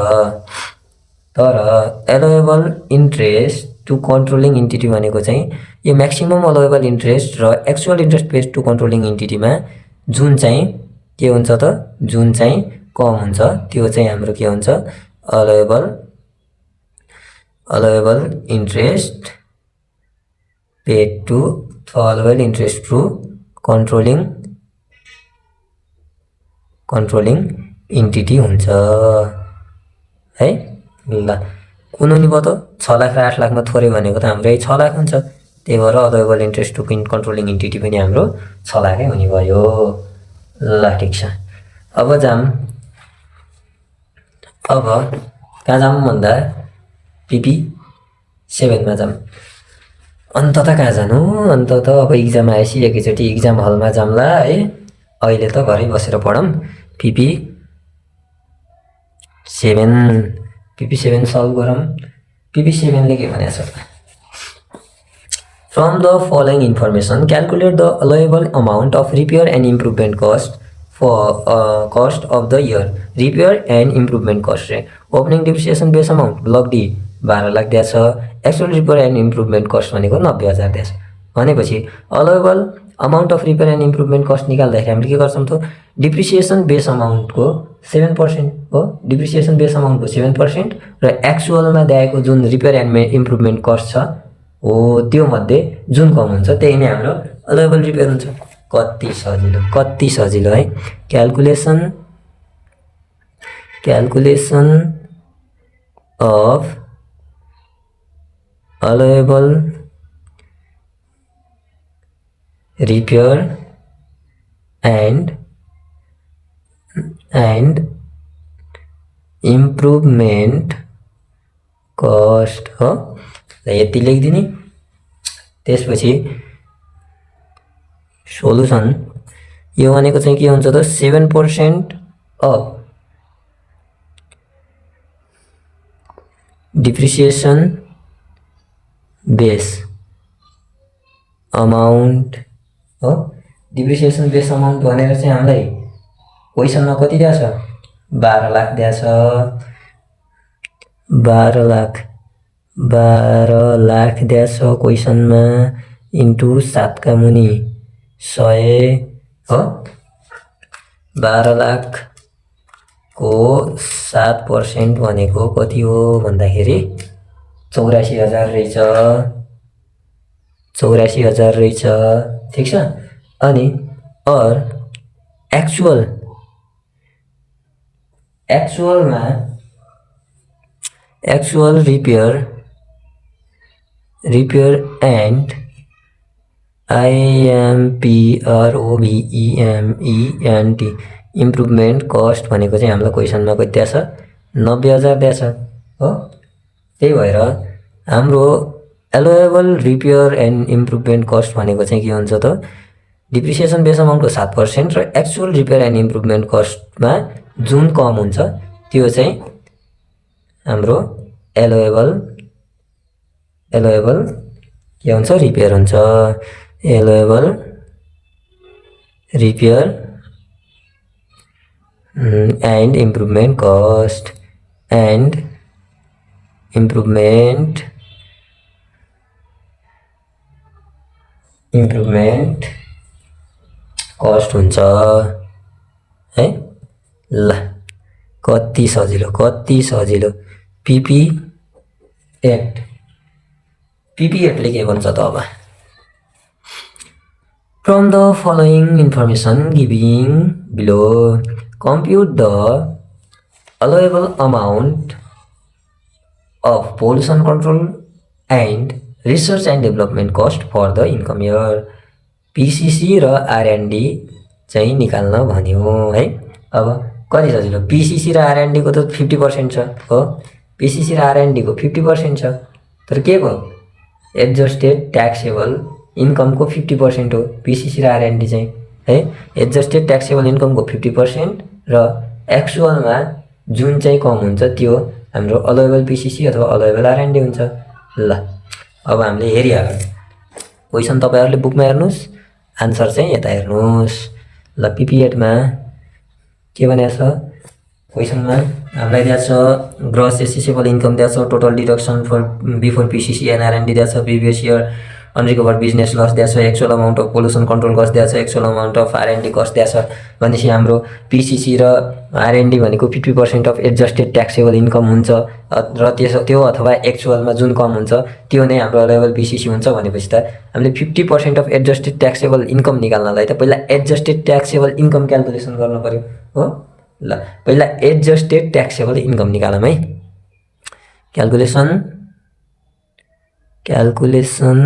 allowable interest to controlling entity भनेको चाहिँ यो म्याक्सिमम अलोएबल इन्ट्रेस्ट र actual interest paid to controlling इन्टिटीमा जुन चाहिँ के हुन्छ त जुन चाहिँ कम हुन्छ त्यो चाहिँ हाम्रो के हुन्छ allowable interest paid to allowable interest to controlling entity हुन्छ है। ल कुन हुने भयो त 6 लाख र 8 लाखमा थोरै भनेको त हाम्रो 6 लाख हुन्छ। त्यही भएर अलोएबल इन्ट्रेस्ट टु कन्ट्रोलिङ इन्टिटी पनि हाम्रो 6 लाखै हुने भयो। ल ठिक छ। अब कहाँ जाऊँ भन्दा पिपी 7मा जाऊँ। अन्तत कहाँ जानु, अन्तत अब इक्जाम आएपछि एकैचोटि इक्जाम हलमा जाउँला है। अहिले त घरै बसेर पढौँ। पिपी 7 सल्भ गरौँ। पिपी 7ले के भनेको छ, from the following information calculate the allowable amount of repair and improvement cost of the year. Repair and improvement cost रे opening depreciation base amount block D 12 lakh दिएको छ। Actual repair and improvement cost भनेको 90,000 दिएको छ। भनेपछि allowable amount of repair and improvement cost निकाल्दाखेरि हामीले के गर्छौँ त डिप्रिसिएसन बेस अमाउन्टको 7% हो। डिप्रिसिएसन बेस अमाउन्टको 7% र एक्चुअलमा दिएको जुन रिपेयर एन्ड इम्प्रुभमेन्ट कस्ट छ हो त्यो मध्ये जुन कम हुन्छ त्यही नै हाम्रो अलोएबल रिपेयर हुन्छ। कति सजिलो है। Calculation of allowable repair and improvement cost हो ल यति लेखिदिने। त्यसपछि सोलुसन यो भनेको चाहिँ के हुन्छ त 7% अफ डिप्रिसिएसन बेस अमाउन्ट हो। डिप्रिसिएसन बेस अमाउन्ट भनेर चाहिँ हामीलाई क्वेसनमा कति दिएको छ 12 लाख दिएको छ। 12 लाख दिएको छ क्वेसनमा इन्टु 7 का मुनि 100 हो। 12 लाख को 7% भनेको कति हो भन्दाखेरि 84,000 रहेछ। 84,000 रहेछ ठीक छ। अनि actual repair and IMPROVEMENT improvement cost भनेको चाहिँ हामीलाई क्वेसनमा कति दिएको छ 90,000 दिएको छ हो। त्यही भएर हाम्रो allowable repair and improvement cost भनेको चाहिँ के हुन्छ त डिप्रिसिएसन बेस अमाउन्टको 7% र एक्चुअल रिपेयर एन्ड इम्प्रुभमेन्ट कस्टमा जुन कम हुन्छ त्यो चाहिँ हाम्रो एलोएबल के हुन्छ रिपेयर हुन्छ। Allowable repair and improvement cost and improvement cost हुन्छ है। ल कति सजिलो पिपी एक्टले के भन्छ त अब from the following information giving below compute the allowable amount of pollution control and research and development cost for the income year। PCC र R&D चाहिँ निकाल्न भन्यो है। अब कति सजिलो PCC र R&D को त 50% छ हो। PCC र R&D को 50% छ तर के को एडजस्टेड ट्याक्सेबल इन्कम को 50% हो PCC र R&D चाहिँ है। एडजस्टेड ट्याक्सेबल इन्कम को 50% र एक्चुअलमा जुन चाहिँ कम हुन्छ त्यो हाम्रो अलाउएबल PCC अथवा अलाउएबल R&D हुन्छ। ल अब हामीले हेरिहालौँ क्वेसन तपाईहरुले बुकमा हेर्नुस् आन्सर चाहिँ यता हेर्नुस्। ल PP8 मा के भनेको छ क्वेसनमा हामीलाई दिएको छ ग्रस एसेसेबल इन्कम दिएको छ total deduction for before PCC and R&D दिएको छ previous year unrecovered business loss दिएको छ actual amount of pollution control cost दिएको छ actual amount of R&D cost दिएको छ भनेपछि हाम्रो PCC र R&D भनेको 50% अफ एडजस्टेड ट्याक्सेबल इन्कम हुन्छ र त्यो अथवा एक्चुअलमा जुन कम हुन्छ त्यो नै हाम्रो अलाउएबल PCC हुन्छ। भनेपछि त हामीले 50% अफ एडजस्टेड ट्याक्सेबल इन्कम निकाल्नलाई त पहिला एडजस्टेड ट्याक्सेबल इन्कम क्याल्कुलेसन गर्नु पर्यो हो। ल पहिला एडजस्टेड ट्याक्सेबल इन्कम निकालौँ है। Calculation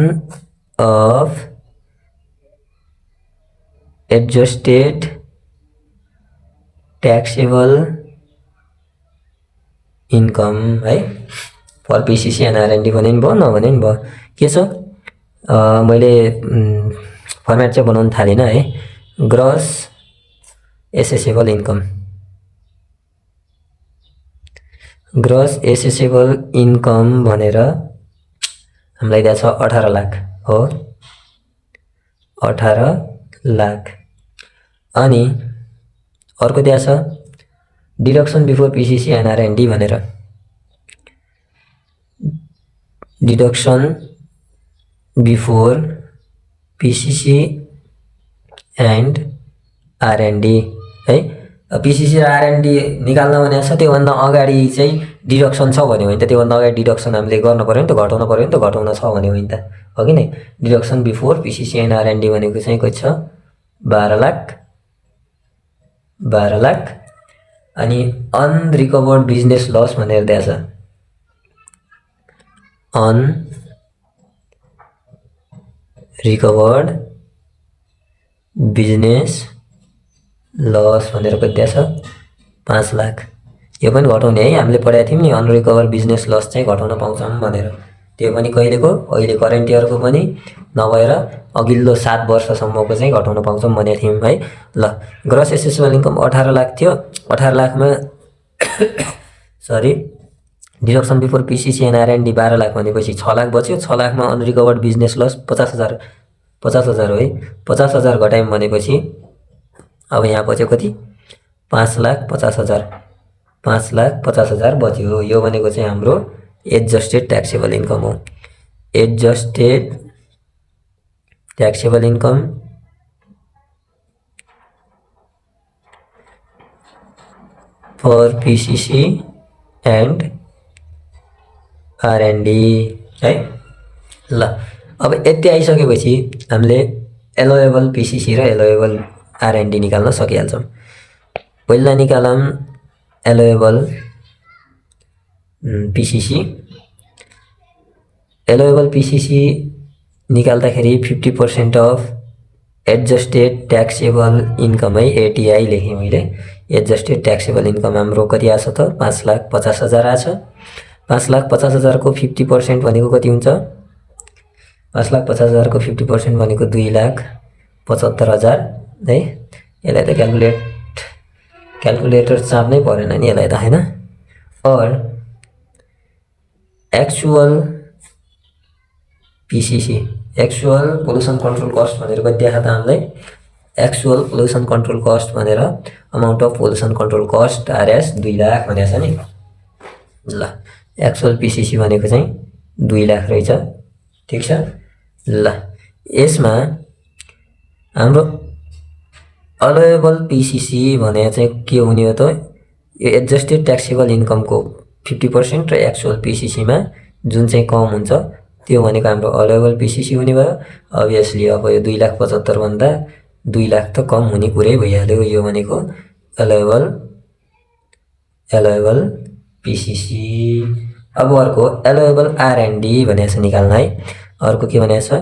of adjusted taxable income है फर PCC एन्ड R&D भने नि भयो नभने नि भयो। के छ मैले फर्मेट चाहिँ बनाउन थालेन है। ग्रस एसेसेबल इन्कम भनेर हामीलाई दिएको छ 18 लाख हो। 18 लाख अनि अर्को दिएको छ deduction before PCC and R&D भनेर deduction before PCC and R&D है। PCC र R&D निकाल्न भनेको छ त्योभन्दा अगाडि चाहिँ डिडक्सन छ भन्यो भने त त्योभन्दा अगाडि डिडक्सन हामीले गर्न पर्यो नि त घटाउन पर्यो नि त घटाउन छ भन्यो भने त हो कि नै। Deduction before PCC and R&D भनेको चाहिँ कति छ 12 लाख अनि अनरिकभर्ड बिजनेस लस भनेर दिएको छ अनरिकभर्ड बिजनेस लस भनेर कति दिएको छ 5 लाख। यो पनि घटाउने है, हामीले पढाएको थियौँ नि अनरिकभर बिजनेस लस चाहिँ घटाउन पाउँछौँ भनेर। त्यो पनि कहिलेको, अहिले करेन्ट इयरको पनि नभएर अघिल्लो 7 वर्षसम्मको चाहिँ घटाउन पाउँछौँ भनेको थियौँ है। ल, ग्रस एसेसेबल इन्कम 18 लाख थियो। 18 लाखमा sorry deduction before PCC and R and D 12 lakh भनेपछि 6 लाख बच्यो। 6 लाखमा अनरिकभर्ड बिजनेस लस 50,000 हो है। 50,000 घटायौँ भनेपछि अब यहाँ बच्यो कति? 5,50,000 5,50,000 बच्यो। यो भनेको चाहिँ हाम्रो एडजस्टेड ट्याक्सेबल इन्कम हो। Adjusted taxable income for PCC and R and D है। ल, अब यति आइसकेपछि हामीले एलोएबल पिसिसी र एलोएबल आरएनडी निकाल्न सकिहाल्छौँ। पहिला निकालौँ एलोएबल पिसिसी। एलोएबल पिसिसी निकाल्दाखेरि 50% अफ एडजस्टेड ट्याक्सेबल इन्कम है, एटिआई लेखेँ मैले। एडजस्टेड ट्याक्सेबल इन्कम हाम्रो कति आछ त? 5,50,000 आछ। 5,50,000 को 50% भनेको कति हुन्छ? 5,50,000 को 50% भनेको 2,75,000 है। यसलाई त क्यालकुलेटर चाप्नै परेन नि यसलाई त हैन। और actual PCC, actual pollution control cost भनेर कति देखा त हामीलाई? एक्चुअल पोल्युसन कन्ट्रोल कस्ट भनेर amount of pollution control cost RS 2 lakh भनेको छ नि। ल, एक्चुअल पिसिसी भनेको चाहिँ 2 लाख रहेछ, ठिक छ। ल, यसमा हाम्रो अलोएबल पिसिसी भने चाहिँ के हुने हो त? यो एडजस्टेड ट्याक्सेबल इन्कमको 50% र एक्चुअल पिसिसीमा जुन चाहिँ कम हुन्छ त्यो भनेको हाम्रो अलोएबल पिसिसी हुने भयो। अभियसली अब यो 2,75,000 भन्दा 2 लाख त कम हुने कुरै भइहाल्यो। यो भनेको एलोएबल पिसिसी। अब अर्को एलोएबल आरएनडी भनेको छ निकाल्न है। अर्को के भनेको छ?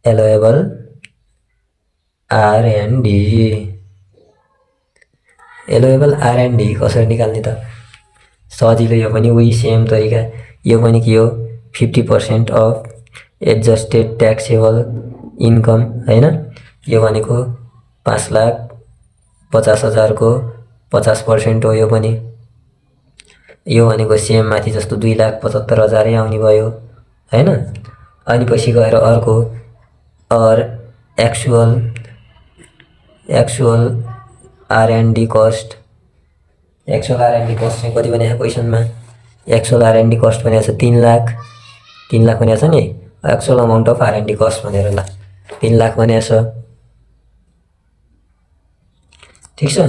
Allowable R&D. एलोएबल आरएनडी कसरी निकाल्ने त? सजिलो, यो पनि उही सेम तरिका। यो पनि के हो? 50% अफ एडजस्टेड ट्याक्सेबल इन्कम हैन। यो भनेको 5,50,000 को 50% हो। यो पनि यो भनेको सेम माथि जस्तो 2,75,000 आउने भयो हैन। अनि पछि गएर अर्को और actual R and D cost. Actual R and D cost चाहिँ कति भनेको क्वेसनमा? एक्चुअल आरएनडी कस्ट भनेको छ 3 लाख। 3 लाख भनेको छ नि actual amount of R and D cost भनेर। ल, 3 लाख भनेको छ, ठिक छ।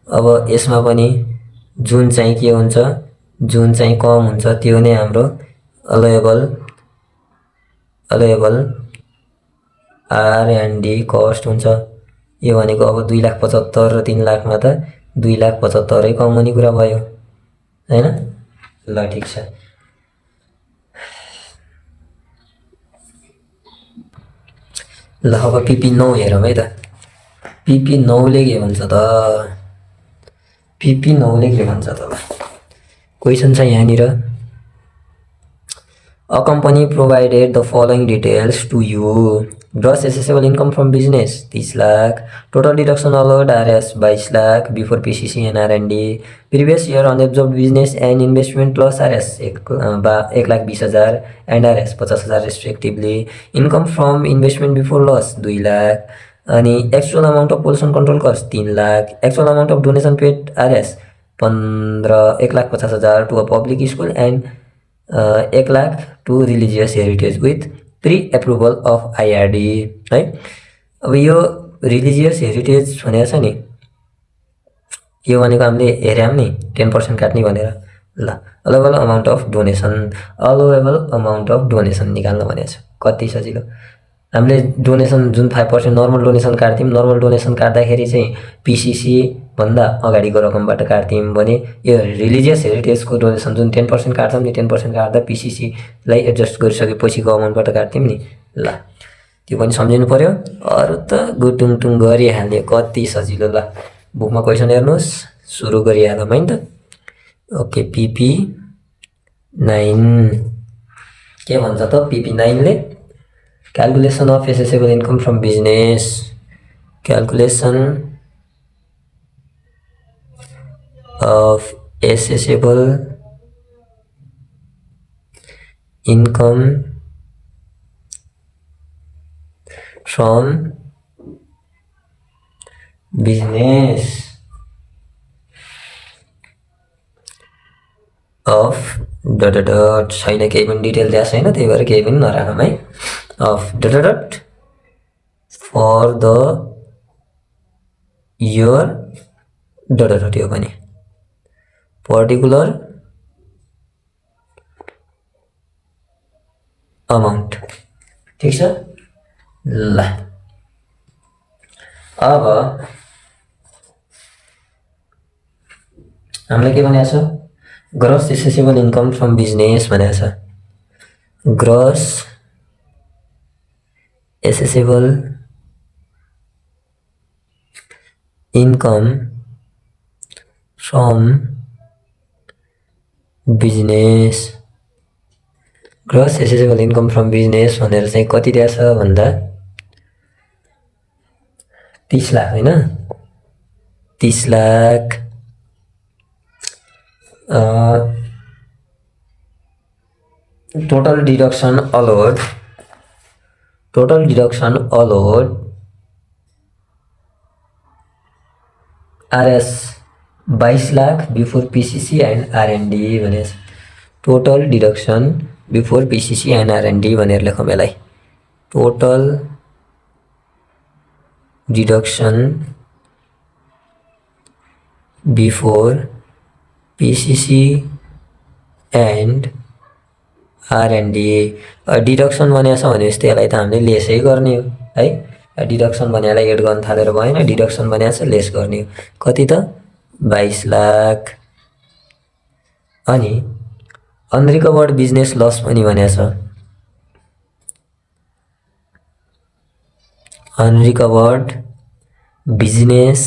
अब यसमा पनि जुन चाहिँ के हुन्छ, जुन चाहिँ कम हुन्छ त्यो नै हाम्रो अलोएबल आरएनडी कस्ट हुन्छ। यो भनेको अब 2,75,000 र 3 लाखमा त 2,75,000 कम हुने कुरा भयो हैन। ल, ठिक छ। ल, अब पिपी 9 हेरौँ है त। पिपी 9 ले के भन्छ त? पिपी 9 ले के भन्छ त? क्वेसन छ यहाँनिर। A company provided the following details to you. Gross assessable income from business 30 lakh. Total deduction allowed RS 22 lakh before PCC and R&D. Previous year unabsorbed business and investment loss RS 1,20,000 and RS 50,000 respectively. Income from investment before loss 2 lakh. अनि actual amount of pollution control cost 3 lakh. Actual amount of donation paid RS 1,50,000 to a public school and 1 lakh to religious heritage with pre-approval of IRD है। अब यो religious heritage भनेको छ नि, यो भनेको हामीले हेर्यौँ नि 10% काट्ने भनेर। ल, अलोएबल अमाउन्ट अफ डोनेसन निकाल्न भनेको छ। कति सजिलो। हामीले डोनेसन जुन 5% नर्मल डोनेसन काट्थ्यौँ, नर्मल डोनेसन काट्दाखेरि चाहिँ पिसिसी भन्दा अगाडिको रकमबाट काट्थ्यौँ भने यो रिलिजियस हेरिटेजको डोनेसन जुन 10% काट्छौँ नि, 10% काट्दा पिसिसीलाई एडजस्ट गरिसकेपछिको अमाउन्टबाट काट्थ्यौँ नि। ल, त्यो पनि सम्झिनु पर्यो। अरू त गुटुङटुङ गरिहाल्ने, कति सजिलो। ल, बुकमा क्वेसन हेर्नुहोस्, सुरु गरिहालौँ है त। ओके PP9 के भन्छ त PP9 ले calculation of assessable income from business calculation of assessable income from business of dot dot छैन केही पनि डिटेल दिएको छैन त्यही भएर केही पनि नराखौँ है of dot dot for the year dot dot यो पनि पर्टिकुलर अमाउन्ट ठिक छ ल अब हामीले के भनेको छ gross accessible income from business भनेको छ gross accessible income from business gross accessible income from business भनेर चाहिँ कति दिएको छ भन्दा 30 लाख हैन 30 lakh total deduction allowed RS 22 lakh before PCC and R&D भनेछ total deduction before PCC and R&D भनेर लेखौँ यसलाई total deduction before PCC and R&D deduction भनेको छ भनेपछि त्यसलाई त हामीले लेसै गर्ने हो है डिडक्सन भनेलाई एड गर्न थालेर भएन डिडक्सन भनेको छ लेस गर्ने हो कति त 22 लाख अनि अनरिकभर्ड बिजनेस लस पनि भनेको छ अनरिकभर्ड बिजनेस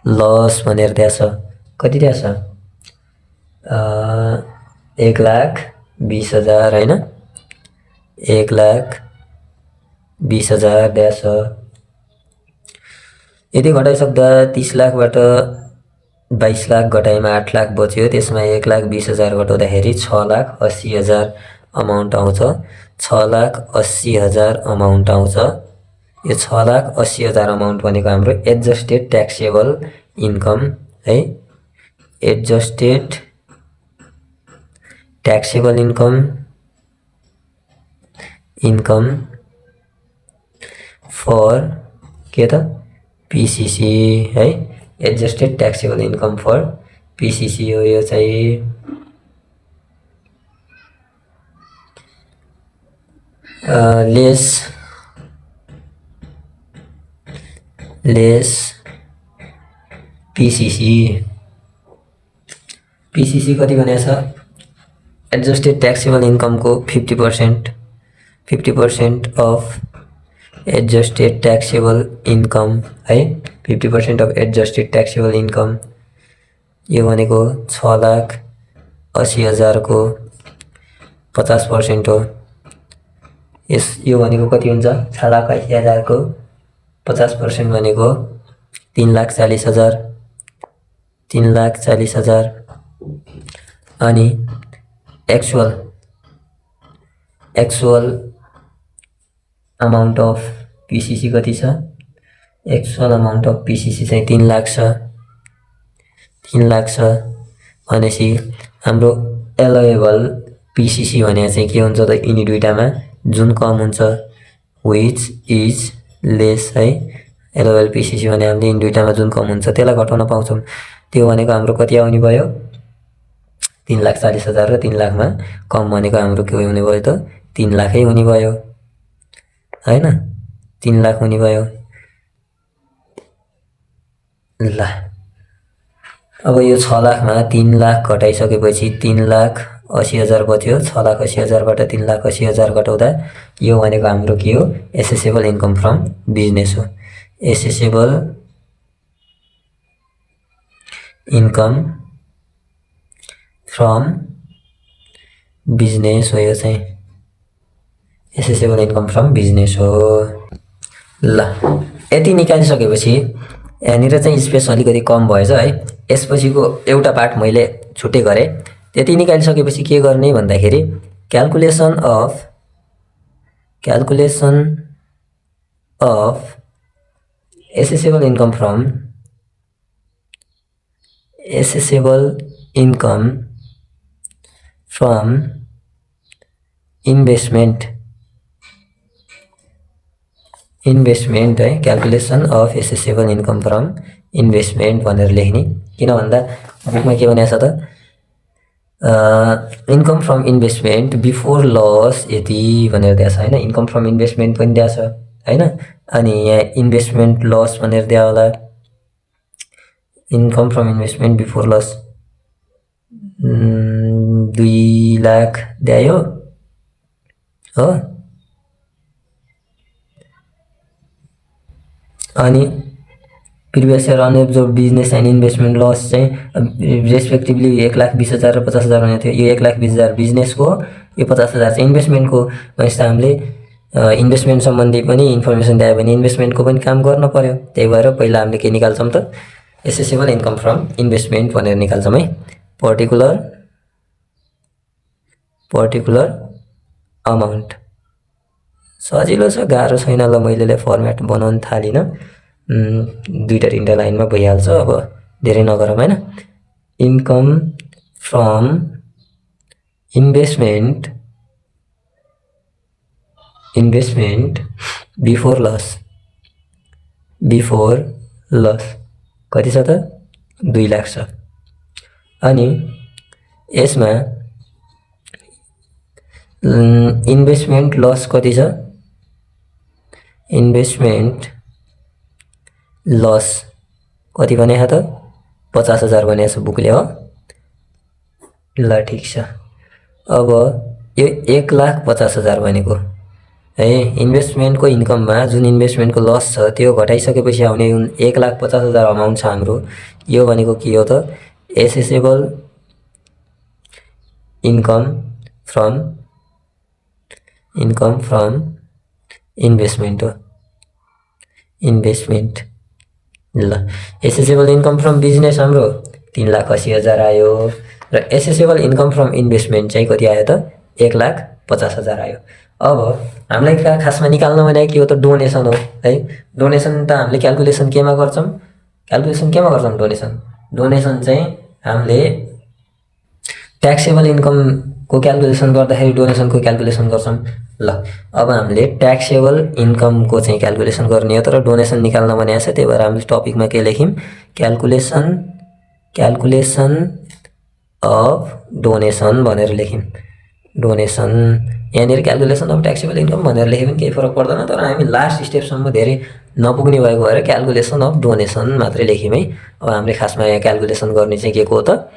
लस भनेर दिएको छ कति दिएको छ 1,20,000 हैन 1,20,000 दिएको छ यदि घटाइसक्दा 30 लाखबाट 22 लाख घटाएमा 8 लाख बच्यो त्यसमा 1,20,000 घटाउँदाखेरि 6,80,000 अमाउन्ट आउँछ 6,80,000 अमाउन्ट आउँछ यो 6,80,000 अमाउन्ट भनेको हाम्रो एडजस्टेड ट्याक्सेबल इन्कम है एडजस्टेड ट्याक्सेबल इन्कम फर के त PCC है adjusted taxable income for PCC हो यो चाहिँ लेस PCC कति भनेको छ एडजस्टेड ट्याक्सेबल इन्कमको 50% अफ एडजस्टेड ट्याक्सेबल इन्कम है 50% अफ एडजस्टेड ट्याक्सेबल इन्कम यो भनेको 6,80,000 को 50% हो यो भनेको कति हुन्छ 6,80,000 को 50% भनेको 3,40,000 अनि एक्चुअल अमाउन्ट अफ PCC कति छ एक्चुअल अमाउन्ट अफ PCC चाहिँ 3 लाख छ 3 लाख छ भनेपछि हाम्रो एलाउएबल PCC भने चाहिँ के हुन्छ त यिनी दुईटामा जुन कम हुन्छ व्हिच इज लेस है एलाउएबल PCC भने हामीले यिनी दुईटामा जुन कम हुन्छ त्यसलाई घटाउन पाउँछौँ त्यो भनेको हाम्रो कति आउने भयो 3,40,000 र 3 लाखमा कम भनेको हाम्रो के हुने भयो त 3 लाखै हुने भयो हैन 3 लाख हुने भयो ल अब यो 6 लाखमा 3 लाख घटाइसकेपछि 3,80,000 बच्यो 6,80,000 बाट 3,80,000 घटाउँदा यो भनेको हाम्रो के हो एसेसेबल इन्कम फ्रम बिजनेस हो एसेसेबल इन्कम फ्रम बिजनेस हो, यो चाहिँ एसेसेबल इन्कम फ्रम बिजनेस हो। ल यति निकालिसकेपछि यहाँनिर चाहिँ स्पेस अलिकति कम भएछ है, यसपछिको एउटा पार्ट मैले छुट्टै गरेँ। त्यति निकालिसकेपछि के गर्ने भन्दाखेरि calculation of assessable income from investment है, calculation of assessable income from investment भनेर लेख्ने। किन भन्दा बुकमा के भनेको छ त, income from investment before loss यति भनेर दिएको छ होइन। इन्कम फ्रम इन्भेस्टमेन्ट पनि दिएको छ होइन, अनि यहाँ इन्भेस्टमेन्ट लस भनेर दियो होला। Income from investment before loss 2 lakh दियो हो। अनि previous year unabsorbed business and investment loss चाहिँ रेस्पेक्टिभली 1,20,000 र 50,000 भनेको थियो। यो 1,20,000 बिजनेसको, यो 50,000 चाहिँ इन्भेस्टमेन्टको। भनेपछि हामीले इन्भेस्टमेन्ट सम्बन्धी पनि इन्फर्मेसन दियो भने इन्भेस्टमेन्टको पनि काम गर्न पर्यो। त्यही भएर पहिला हामीले के निकाल्छौँ त, एसेसेबल इन्कम फ्रम इन्भेस्टमेन्ट भनेर निकाल्छौँ है। Particular amount. सजिलो छ, गाह्रो छैन। ल मैले फर्मेट बनाउन थालिनँ, 2-3 लाइनमा भइहाल्छ। अब धेरै नगरौँ होइन। Income from investment before loss कति छ त, 2 लाख छ। अनि यसमा इन्भेस्टमेन्ट लस कति छ, इन्भेस्टमेन्ट लस कति भनेको त, 50,000 भनेको छ बुकले हो। ल ठिक छ। अब यो 1,50,000 भनेको है, इन्भेस्टमेन्टको इन्कममा जुन इन्भेस्टमेन्टको लस छ त्यो घटाइसकेपछि आउने 1,50,000 अमाउन्ट छ हाम्रो। यो भनेको के हो त, एसेसेबल इन्कम फ्रम इन्भेस्टमेन्ट हो, इन्भेस्टमेन्ट। ल एसेसेबल इन्कम फ्रम बिजनेस हाम्रो 3,80,000 आयो र एसेसेबल इन्कम फ्रम इन्भेस्टमेन्ट चाहिँ कति आयो त, 1,50,000 आयो। अब हामीलाई खासमा निकाल्न भने के हो त, डोनेसन हो है। डोनेसन त हामीले क्यालकुलेसन केमा गर्छौँ, डोनेसन चाहिँ हामीले ट्याक्सेबल इन्कमको क्यालकुलेसन गर्दाखेरि डोनेसनको क्यालकुलेसन गर्छौँ। ल अब हामीले ट्याक्सेबल इन्कमको चाहिँ क्यालकुलेसन गर्ने हो, तर डोनेसन निकाल्न भनेको छ। त्यही भएर हामीले टपिकमा के लेख्यौँ, क्यालकुलेसन अफ डोनेसन भनेर लेख्यौँ। डोनेसन यहाँनिर क्यालकुलेसन अफ ट्याक्सेबल इन्कम भनेर लेख्यो भने केही फरक पर्दैन, तर हामी लास्ट स्टेपसम्म धेरै नपुग्ने भएको भएर क्यालकुलेसन अफ डोनेसन मात्रै लेख्यौँ है। अब हामीले खासमा यहाँ क्यालकुलेसन गर्ने चाहिँ के को हो त,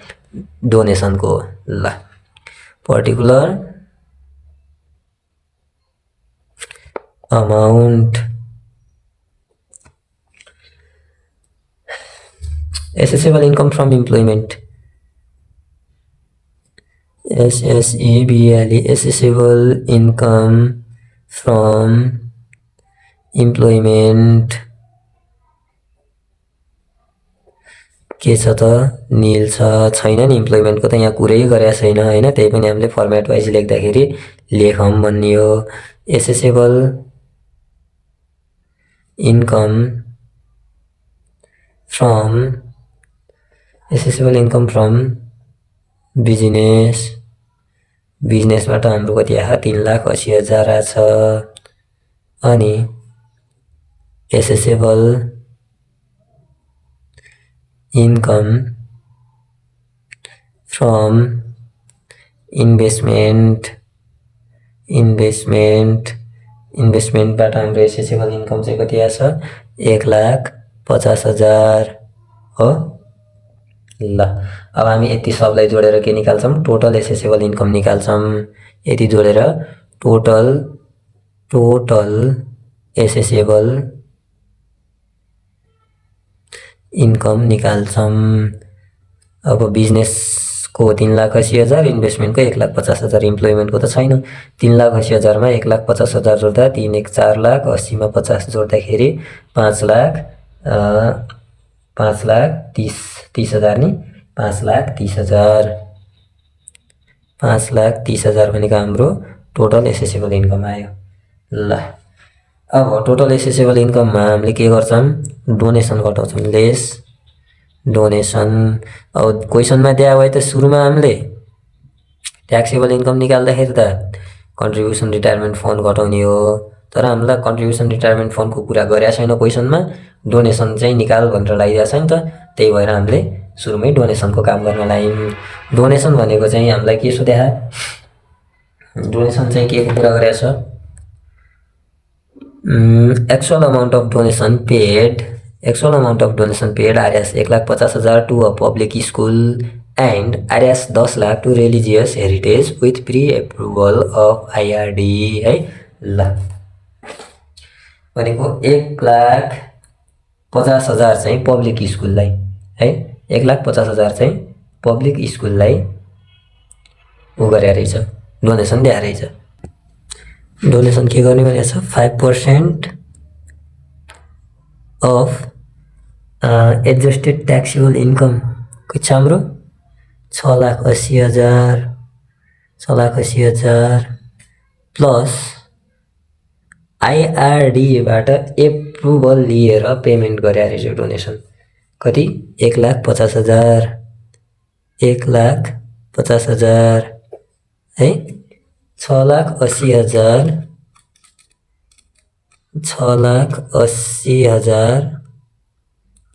डोनेसनको हो। ल particular amount accessible income from employment, SSEBLE accessible income from employment के छ त, निल छ, छैन नि। इम्प्लोइमेन्टको त यहाँ कुरै गरेको छैन होइन, त्यही पनि हामीले फर्मेट वाइज लेख्दाखेरि लेखौँ भन्ने हो। एसेसेबल इन्कम फ्रम बिजनेसबाट हाम्रो कति आयो, 3,80,000 आछ। अनि एसेसेबल इन्कम फ्रम इन्भेस्टमेन्टबाट हाम्रो एसेसेबल इन्कम चाहिँ कति आछ, 1,50,000 हो। ल अब हामी यति सबलाई जोडेर के निकाल्छौँ, टोटल एसेसेबल इन्कम निकाल्छौँ। यति जोडेर टोटल एसेसेबल इन्कम निकाल्छौँ। अब को 3,80,000, इन्भेस्टमेन्टको 1,50,000, इम्प्लोइमेन्टको त छैन। 3,80,000मा 1,50,000 जोड्दा 3 1 4 लाख, 80मा 50 जोड्दाखेरि 5,30,000 नि, 5,30,000, 5,30,000 भनेको हाम्रो टोटल एसेसेबल इन्कम आयो। ल अब टोटल एसेसेबल इन्कममा हामीले के गर्छौँ, डोनेसन घटाउँछौँ, लेस डोनेसन। अब क्वेसनमा दिए भए त सुरुमा हामीले ट्याक्सेबल इन्कम निकाल्दाखेरि त कन्ट्रिब्युसन रिटायरमेन्ट फन्ड घटाउने हो, तर हामीलाई कन्ट्रिब्युसन रिटायरमेन्ट फन्डको कुरा गरेका छैन क्वेसनमा, डोनेसन चाहिँ निकाल भनेर लगाइदिएको छ नि त, त्यही भएर हामीले सुरुमै डोनेसनको काम गर्न लाग्यौँ। डोनेसन भनेको चाहिँ हामीलाई के सोध्या, डोनेसन चाहिँ के कुरा गरेको छ, actual amount of donation paid RS 1,50,000 to a public school and RS 10 lakh to religious heritage with pre-approval of IRD है। ल भनेको 1,50,000 चाहिँ पब्लिक स्कुललाई है, 1,50,000 चाहिँ पब्लिक स्कुललाई उ गरे रहेछ, डोनेसन दिए रहेछ। डोनेसन के गर्ने भनेको छ, 5% अफ एडजस्टेड ट्याक्सेबल इन्कम कति छ हाम्रो, 6,80,000 प्लस आइआरडीबाट एप्रुभल लिएर पेमेन्ट गरे रहेछ डोनेसन, कति 1,50,000 है, 6,80,000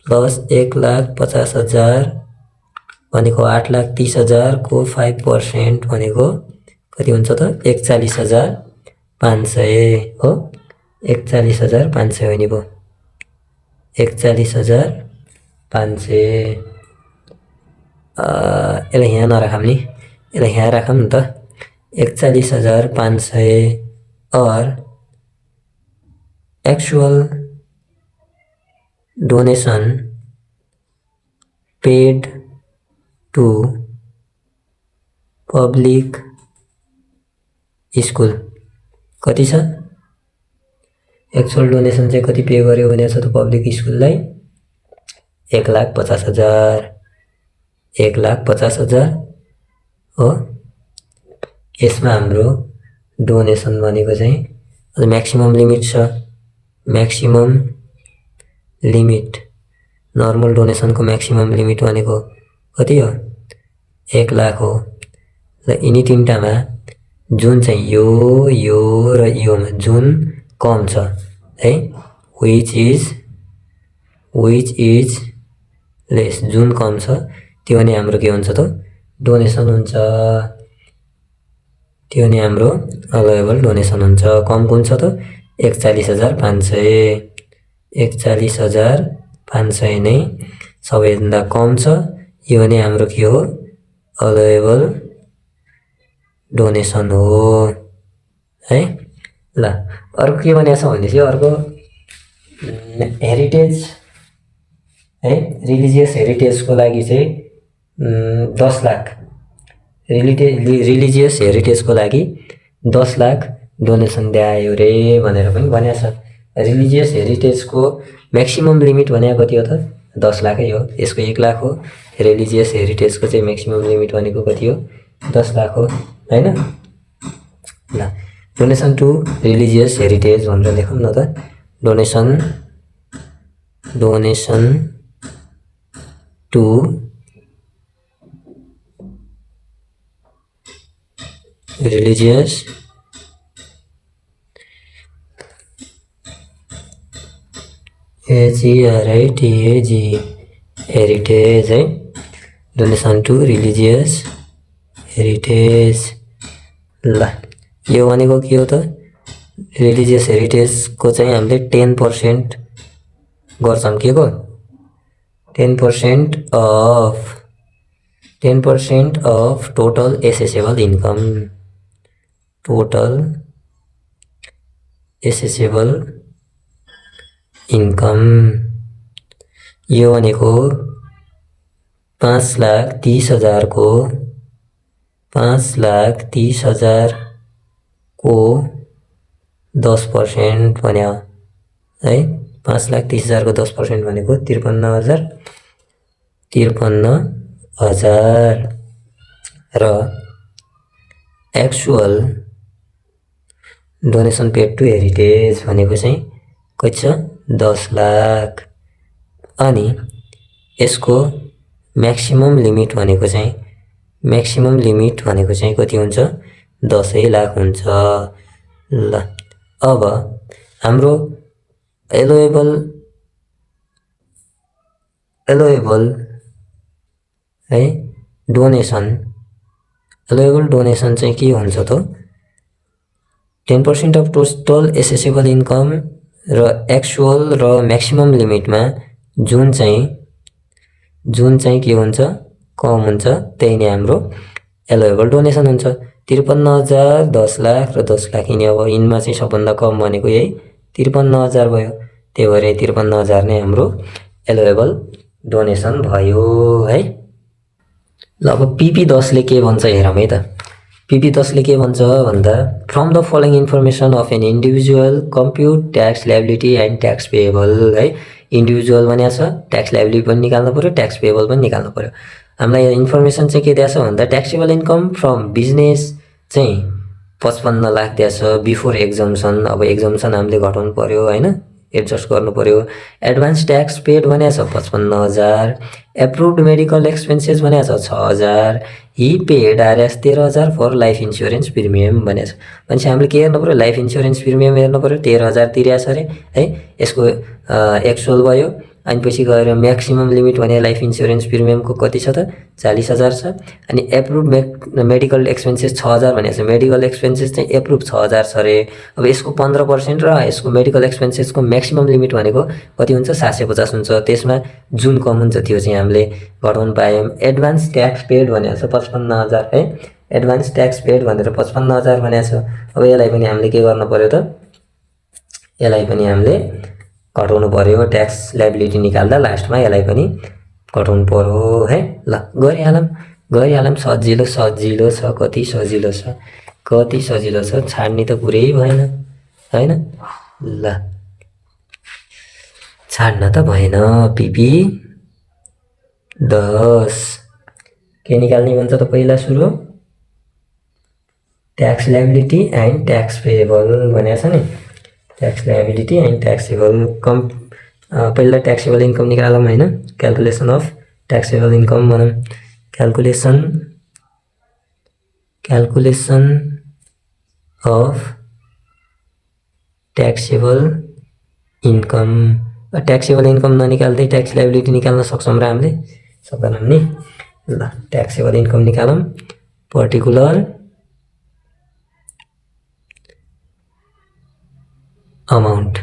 प्लस 1,50,000 भनेको 8,30,000 को 5% भनेको कति हुन्छ त, 41,500 हो, 41,500 हो नि भयो, 41,500। यसलाई यहाँ नराखौँ नि, यसलाई यहाँ राखौँ नि त, 41,500 और actual donation paid to public school कति छ, एक्चुअल डोनेसन चाहिँ कति पे गर्यो भने छ त पब्लिक स्कुललाई, 1,50,000 हो। यसमा हाम्रो डोनेसन भनेको चाहिँ म्याक्सिमम लिमिट छ, म्याक्सिमम लिमिट नर्मल डोनेसनको म्याक्सिमम लिमिट भनेको कति हो, 1 लाख हो। र यिनी तीनटामा जुन चाहिँ यो र योमा जुन कम छ है, विच इज लेस, जुन कम छ त्यो भने हाम्रो के हुन्छ त, डोनेसन हुन्छ, त्यो भने हाम्रो अलाउएबल डोनेसन हुन्छ। कम कुन छ त, 41,500 नै सबैभन्दा कम छ, यो भने हाम्रो के हो, अलाउएबल डोनेसन हो है। ल अर्को के भनेको छ भनेपछि अर्को हेरिटेज है, रिलिजियस हेरिटेजको लागि चाहिँ 10 लाख, रिलिजियस हेरिटेजको लागि 10 लाख डोनेसन दियो रे भनेर पनि भनेको छ। रिलिजियस हेरिटेजको म्याक्सिमम लिमिट भनेको कति हो त, 10 लाखै हो, यसको 1 लाख हो। रिलिजियस हेरिटेजको चाहिँ म्याक्सिमम लिमिट भनेको कति हो, 10 लाख हो हैन। ल डोनेसन टु रिलिजियस हेरिटेज भनेर लेखौँ न त, donation to religious HERITAG heritage है, डोनेसन टु रिलिजियस हेरिटेज। ल यो भनेको के हो त, रिलिजियस हेरिटेजको चाहिँ हामीले 10% गर्छौँ, के को 10% of total accessible income, total accessible income यो भनेको 5,30,000 को 5,30,000 को 10% भन्यो है। 5,30,000 को 10% भनेको 53,000 र actual donation paid to heritage भनेको चाहिँ कति छ 10 लाख। अनि यसको म्याक्सिमम लिमिट भनेको चाहिँ कति हुन्छ 10 लाख हुन्छ। ल अब हाम्रो एलोएबल है डोनेसन चाहिँ के हुन्छ त 10% अफ टोटल एसेसेबल इन्कम र एक्चुअल र म्याक्सिमम लिमिटमा जुन चाहिँ के हुन्छ कम हुन्छ त्यही नै हाम्रो एलोएबल डोनेसन हुन्छ। 53,000 10 लाख र 10 लाख यिनी अब यिनमा चाहिँ सबभन्दा कम भनेको यही 53,000 भयो। त्यही भएर 53,000 नै हाम्रो एलोएबल डोनेसन भयो है। ल अब PP10 ले के भन्छ हेरौँ है त। PP10 ले के भन्छ भन्दा from the following information of an individual compute tax liability and tax payable है। इन्डिभिजुअल भनेको छ ट्याक्स लायबिलिटी पनि निकाल्नु पर्यो ट्याक्स पेएबल पनि निकाल्नु पर्यो। हामीलाई इन्फर्मेसन चाहिँ के दिएको छ भन्दा ट्याक्सेबल इन्कम फ्रम बिजनेस चाहिँ 55 लाख दिएको छ बिफोर एक्जम्सन। अब एक्जम्सन हामीले घटाउनु पर्यो हैन एडजस्ट गर्नु पर्यो। एडभान्स ट्याक्स पेड भनेको छ 55,000। एप्रुभड मेडिकल एक्सपेन्सेस भनेको छ 6,000। He paid RS 13,000 for life insurance premium भनेको छ। भनेपछि हामीले के हेर्नु पर्यो लाइफ इन्स्योरेन्स प्रिमियम हेर्नु पर्यो 13,000 तिरेछ अरे है। यसको एक्चुअल भयो। अनि पछि गएर म्याक्सिमम लिमिट भने लाइफ इन्स्योरेन्स प्रिमियमको कति छ त 40,000 छ। अनि एप्रुभ मेडिकल एक्सपेन्सेस 6,000 भनेको छ। मेडिकल एक्सपेन्सेस चाहिँ एप्रुभ 6,000 छ अरे। अब यसको 15% र यसको मेडिकल एक्सपेन्सेसको म्याक्सिमम लिमिट भनेको कति हुन्छ 750 हुन्छ। त्यसमा जुन कम हुन्छ त्यो चाहिँ हामीले घटाउन पायौँ। एडभान्स ट्याक्स पेड भनेको छ 55,000 है। एडभान्स ट्याक्स पेड भनेर 55,000 भनेको छ। अब यसलाई पनि हामीले के गर्न पर्यो त यसलाई पनि हामीले घटाउनु पर्यो। ट्याक्स लायबिलिटी निकाल्दा लास्टमा यसलाई पनि घटाउनु पर्यो है। ल गरिहालौँ सजिलो छ कति सजिलो छ छाड्ने त कुरै भएन हैन। ल छाड्न त भएन। PP10 के निकाल्ने भन्छ त पहिला सुरु tax liability and tax payable भनेको छ नि। ट्याक्स लायबिलिटी एन्ड ट्याक्सेबल पहिला ट्याक्सेबल इन्कम निकालौँ हैन। क्याल्कुलेसन अफ ट्याक्सेबल इन्कम भनौँ। क्याल्कुलेसन अफ ट्याक्सेबल इन्कम ननिकाल्दै ट्याक्स लायबिलिटी निकाल्न सक्छौँ र हामीले सक्दैनौँ नि। ल ट्याक्सेबल इन्कम निकालौँ। पर्टिकुलर अमाउन्ट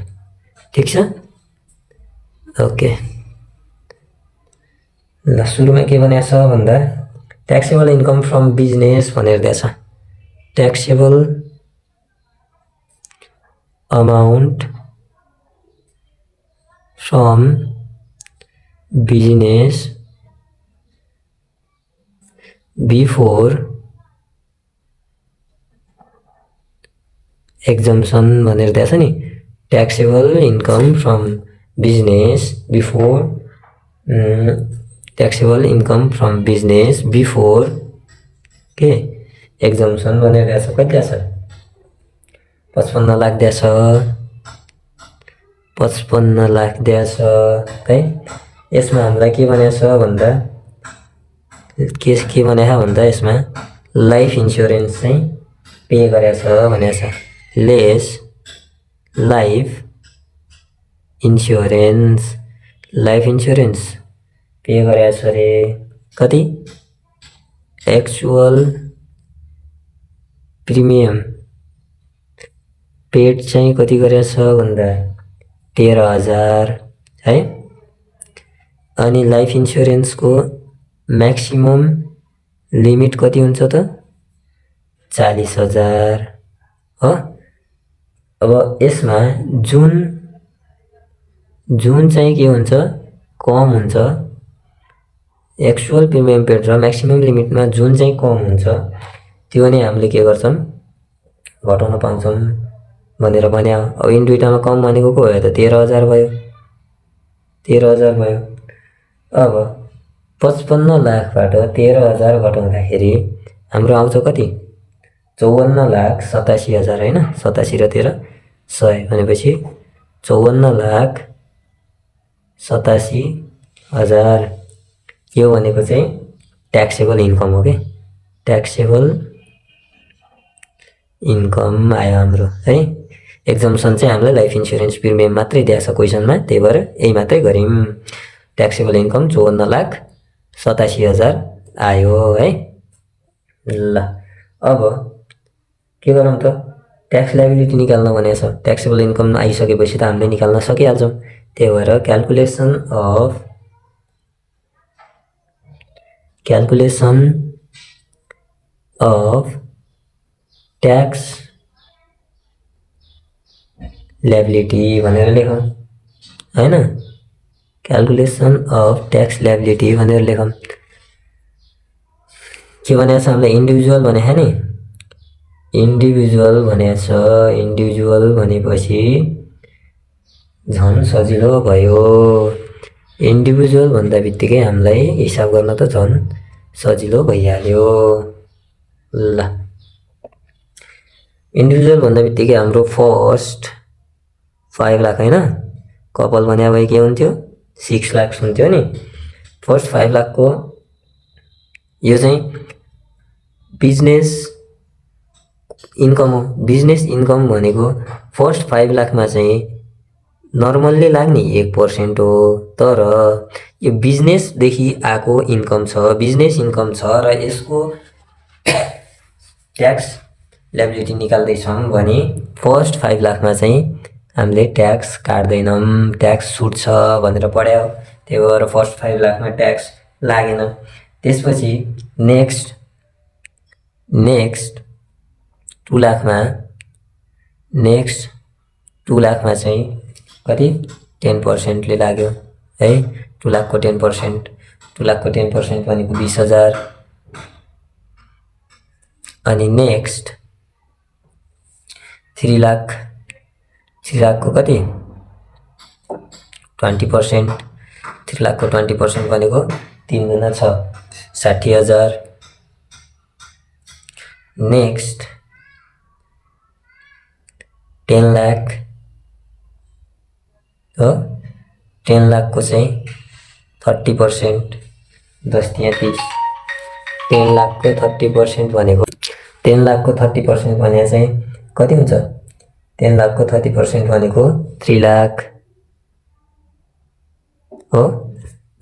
ठीक छ ओके। ल सुरुमा के भनेको छ भन्दा ट्याक्सेबल इन्कम फ्रम बिजनेस भनेर दिएको छ। Taxable amount from business before exemption भनेर दिएको छ नि। Taxable income from business before के एक्जम्सन भनेर दिएको छ। कति दिएको छ 55 लाख दिएको छ। 55 लाख दिएको छ है। यसमा हामीलाई के भनेको छ भन्दा के भनेको भन्दा यसमा लाइफ इन्स्योरेन्स चाहिँ पे गरेको छ भनेको छ। लेस लाइफ इन्स्योरेन्स पे गरेको छ अरे। कति एक्चुअल प्रिमियम पेड चाहिँ कति गरेको छ भन्दा 13,000 है। अनि लाइफ इन्स्योरेन्सको म्याक्सिमम लिमिट कति हुन्छ त 40,000 हो। अब यसमा जुन चाहिँ के हुन्छ कम हुन्छ एक्चुअल प्रिमियम पेड र म्याक्सिमम लिमिटमा जुन चाहिँ कम हुन्छ त्यो नै हामीले के गर्छौँ घटाउन पाउँछौँ भनेर भन्यो। अब यिन दुईटामा कम भनेको को भयो त 13,000 भयो, 13,000 भयो। अब 55 लाखबाट 13,000 घटाउँदाखेरि हाम्रो आउँछ कति 54,87,000 होइन। 87 र 13 100 भनेपछि 54,87,000 यो भनेको चाहिँ ट्याक्सेबल इन्कम हो के, ट्याक्सेबल इन्कम आयो हाम्रो है। एक्जम्सन चाहिँ हामीलाई लाइफ इन्सुरेन्स प्रिमियम मात्रै दिएको छ क्वेसनमा, त्यही भएर यही मात्रै गऱ्यौँ। ट्याक्सेबल इन्कम 54,87,000 आयो है। ल अब के गरौँ त ट्याक्स लायबिलिटी निकाल्न भनेको छ। ट्याक्सेबल इन्कम आइसकेपछि त हामीले निकाल्न सकिहाल्छौँ। त्यही भएर क्याल्कुलेसन अफ ट्याक्स लायबिलिटी भनेर लेखौँ हैन। क्याल्कुलेसन अफ ट्याक्स लायबिलिटी भनेर लेखौँ। के भनेको छ हामीलाई इन्डिभिजुअल भनेको नि, इन्डिभिजुअल भनेको छ। इन्डिभिजुअल भनेपछि झन् सजिलो भयो। इन्डिभिजुअल भन्दा बित्तिकै हामीलाई हिसाब गर्न त झन् सजिलो भइहाल्यो। ल इन्डिभिजुअल भन्दा बित्तिकै हाम्रो फर्स्ट 5 लाख होइन, कपाल भने भए के हुन्थ्यो 6 लाख हुन्थ्यो नि। फर्स्ट 5 लाखको यो चाहिँ बिजनेस इन्कम हो। बिजनेस इन्कम भनेको फर्स्ट 5 लाखमा चाहिँ नर्मल्ली लाग्ने 1% हो, तर यो बिजनेसदेखि आएको इन्कम छ, बिजनेस इन्कम छ र यसको ट्याक्स लायबिलिटी निकाल्दैछौँ भने फर्स्ट 5 लाखमा चाहिँ हामीले ट्याक्स काट्दैनौँ, ट्याक्स छुट्छ भनेर पढ्यो। त्यही भएर फर्स्ट 5 लाखमा ट्याक्स लागेन। त्यसपछि नेक्स्ट 2 लाखमा चाहिँ कति 10%ले लाग्यो है। 2 लाखको 10%, 2 लाखको 10% भनेको 20,000। अनि नेक्स्ट 3 लाखको कति 20%, 3 लाखको 20% भनेको 3 गुणा 6 60,000। नेक्स्ट 10 लाख हो, 10 लाखको चाहिँ 30%, 10 तिया 30। 10 लाखको 30% भनेको 10 लाखको 30% भने चाहिँ कति हुन्छ 10 लाखको 30% भनेको 3 लाख हो।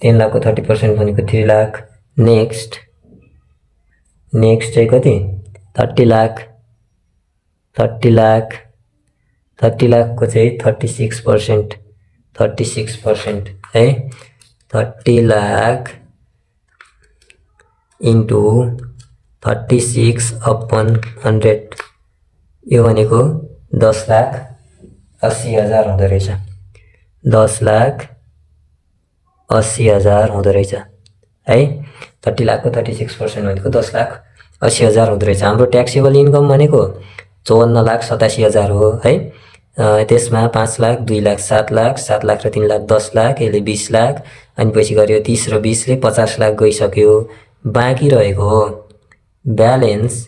10 लाखको 30% भनेको 3 लाख। नेक्स्ट चाहिँ कति 30 लाख, 30 लाखको चाहिँ 36% है। 30 लाख इन्टु 36/100 यो भनेको 10,80,000 हुँदो रहेछ। 10,80,000 हुँदो रहेछ है। 30 लाखको 36% भनेको 10,80,000 हुँदो रहेछ। हाम्रो ट्याक्सेबल इन्कम भनेको 54,87,000 हो है। त्यसमा 5 लाख, 2 लाख, 7 लाख, 7 लाख र 3 लाख 10 लाख, यसले 20 लाख, अनि पछि गऱ्यो 30 र 20ले 50 लाख गइसक्यो। बाँकी रहेको ब्यालेन्स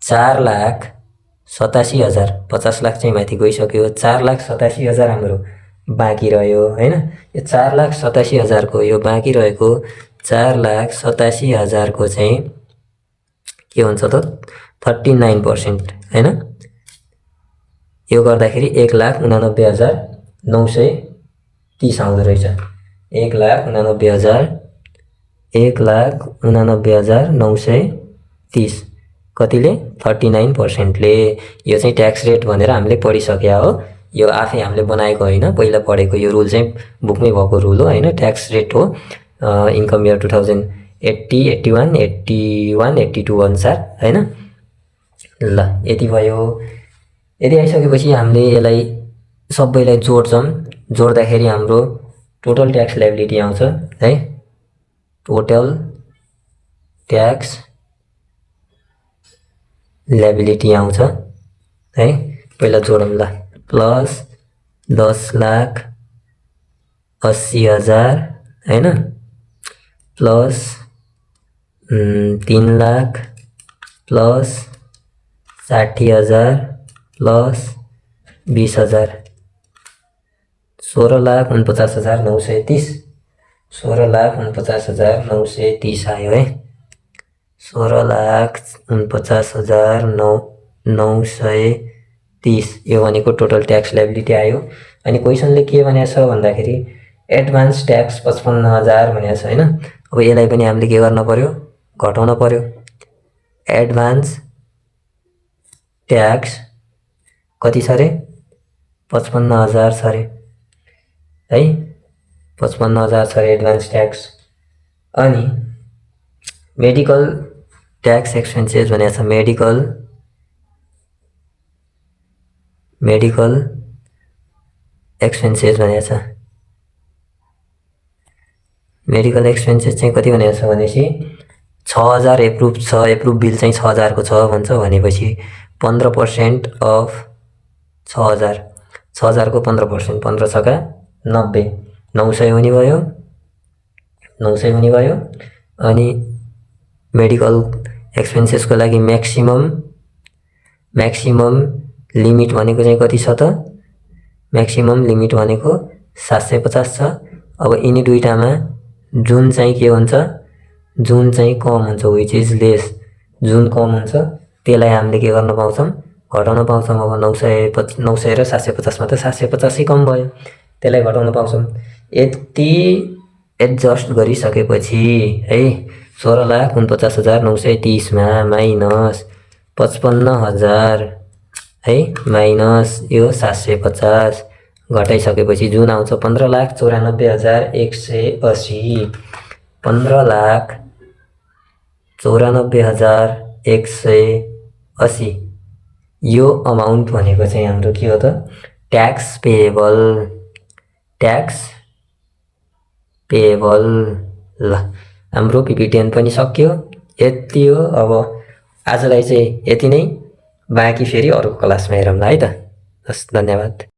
4,87,000, 50 लाख चाहिँ माथि गइसक्यो। 4,87,000 हाम्रो बाँकी रह्यो हैन। यो 4,87,000 को यो बाँकी रहेको 4,87,000 को चाहिँ के हुन्छ त 39% हैन। यो गर्दाखेरि 1,89,930 आउँदो रहेछ। 1,89,930 कतिले 39%ले। यो चाहिँ ट्याक्स रेट भनेर हामीले पढिसक्या हो। यो आफै हामीले बनाएको होइन, पहिला पढेको यो रुल चाहिँ बुकमै भएको रुल हो हैन। ट्याक्स रेट हो इन्कम इयर 2080, 81, 81, 82 अनुसार हैन। ल यति भयो। यदि आइसकेपछि हामीले यसलाई सबैलाई जोड्छौँ। जोड्दाखेरि हाम्रो टोटल ट्याक्स लायबिलिटी आउँछ है। टोटल ट्याक्स ल्याबिलिटी आउँछ है। पहिला जोडौँ ल, प्लस 10,80,000 हैन, प्लस 3,00,000 प्लस 60,000 प्लस 20,000 16,49,930 16,49,930 आयो है। 16,49,930 यो भनेको टोटल ट्याक्स लायबिलिटी आयो। अनि क्वेसनले के भनेको छ भन्दाखेरि एडभान्स ट्याक्स 55,000 भनेको छ हैन। अब यसलाई पनि हामीले के गर्न पर्यो, घटाउन पर्यो। एडभान्स ट्याक्स कति छ रे, 55,000 छ रे है, 55,000 छ रे एडभान्स ट्याक्स। अनि मेडिकल ट्याक्स एक्सपेन्सेस भनेको छ, मेडिकल एक्सपेन्सेस भनेको छ। मेडिकल एक्सपेन्सेस चाहिँ कति भनेको छ भनेपछि 6,000 एप्रुभ छ, एप्रुभ बिल चाहिँ 6,000 को छ भन्छ भनेपछि 15% अफ 6,000, 6,000 को 15%, 15 छका 90, 900 हुने भयो, 900 हुने भयो। अनि मेडिकल एक्सपेन्सेसको लागि म्याक्सिमम लिमिट भनेको चाहिँ कति छ त, म्याक्सिमम लिमिट भनेको 750 छ। अब यिनी दुईटामा जुन चाहिँ के हुन्छ, जुन चाहिँ कम हुन्छ, विच इज लेस, जुन कम हुन्छ त्यसलाई हामीले के गर्न पाउँछौँ, घटाउन पाउँछौँ। अब 900 र 750 मा त 750 कम भयो, त्यसलाई घटाउन पाउँछौँ। यति एडजस्ट गरिसकेपछि है 16,49,930 मा माइनस 55,000 है, माइनस यो 750 घटाइसकेपछि जुन आउँछ 15,94,180, 15,94,180 यो अमाउन्ट भनेको चाहिँ हाम्रो के हो त, ट्याक्स पेएबल, ट्याक्स पेएबल। ल हाम्रो PP10 पनि सक्यो, यति हो। अब आजलाई चाहिँ यति नै, बाँकी फेरि अरूको क्लासमा हेरौँला है त। हस्, धन्यवाद।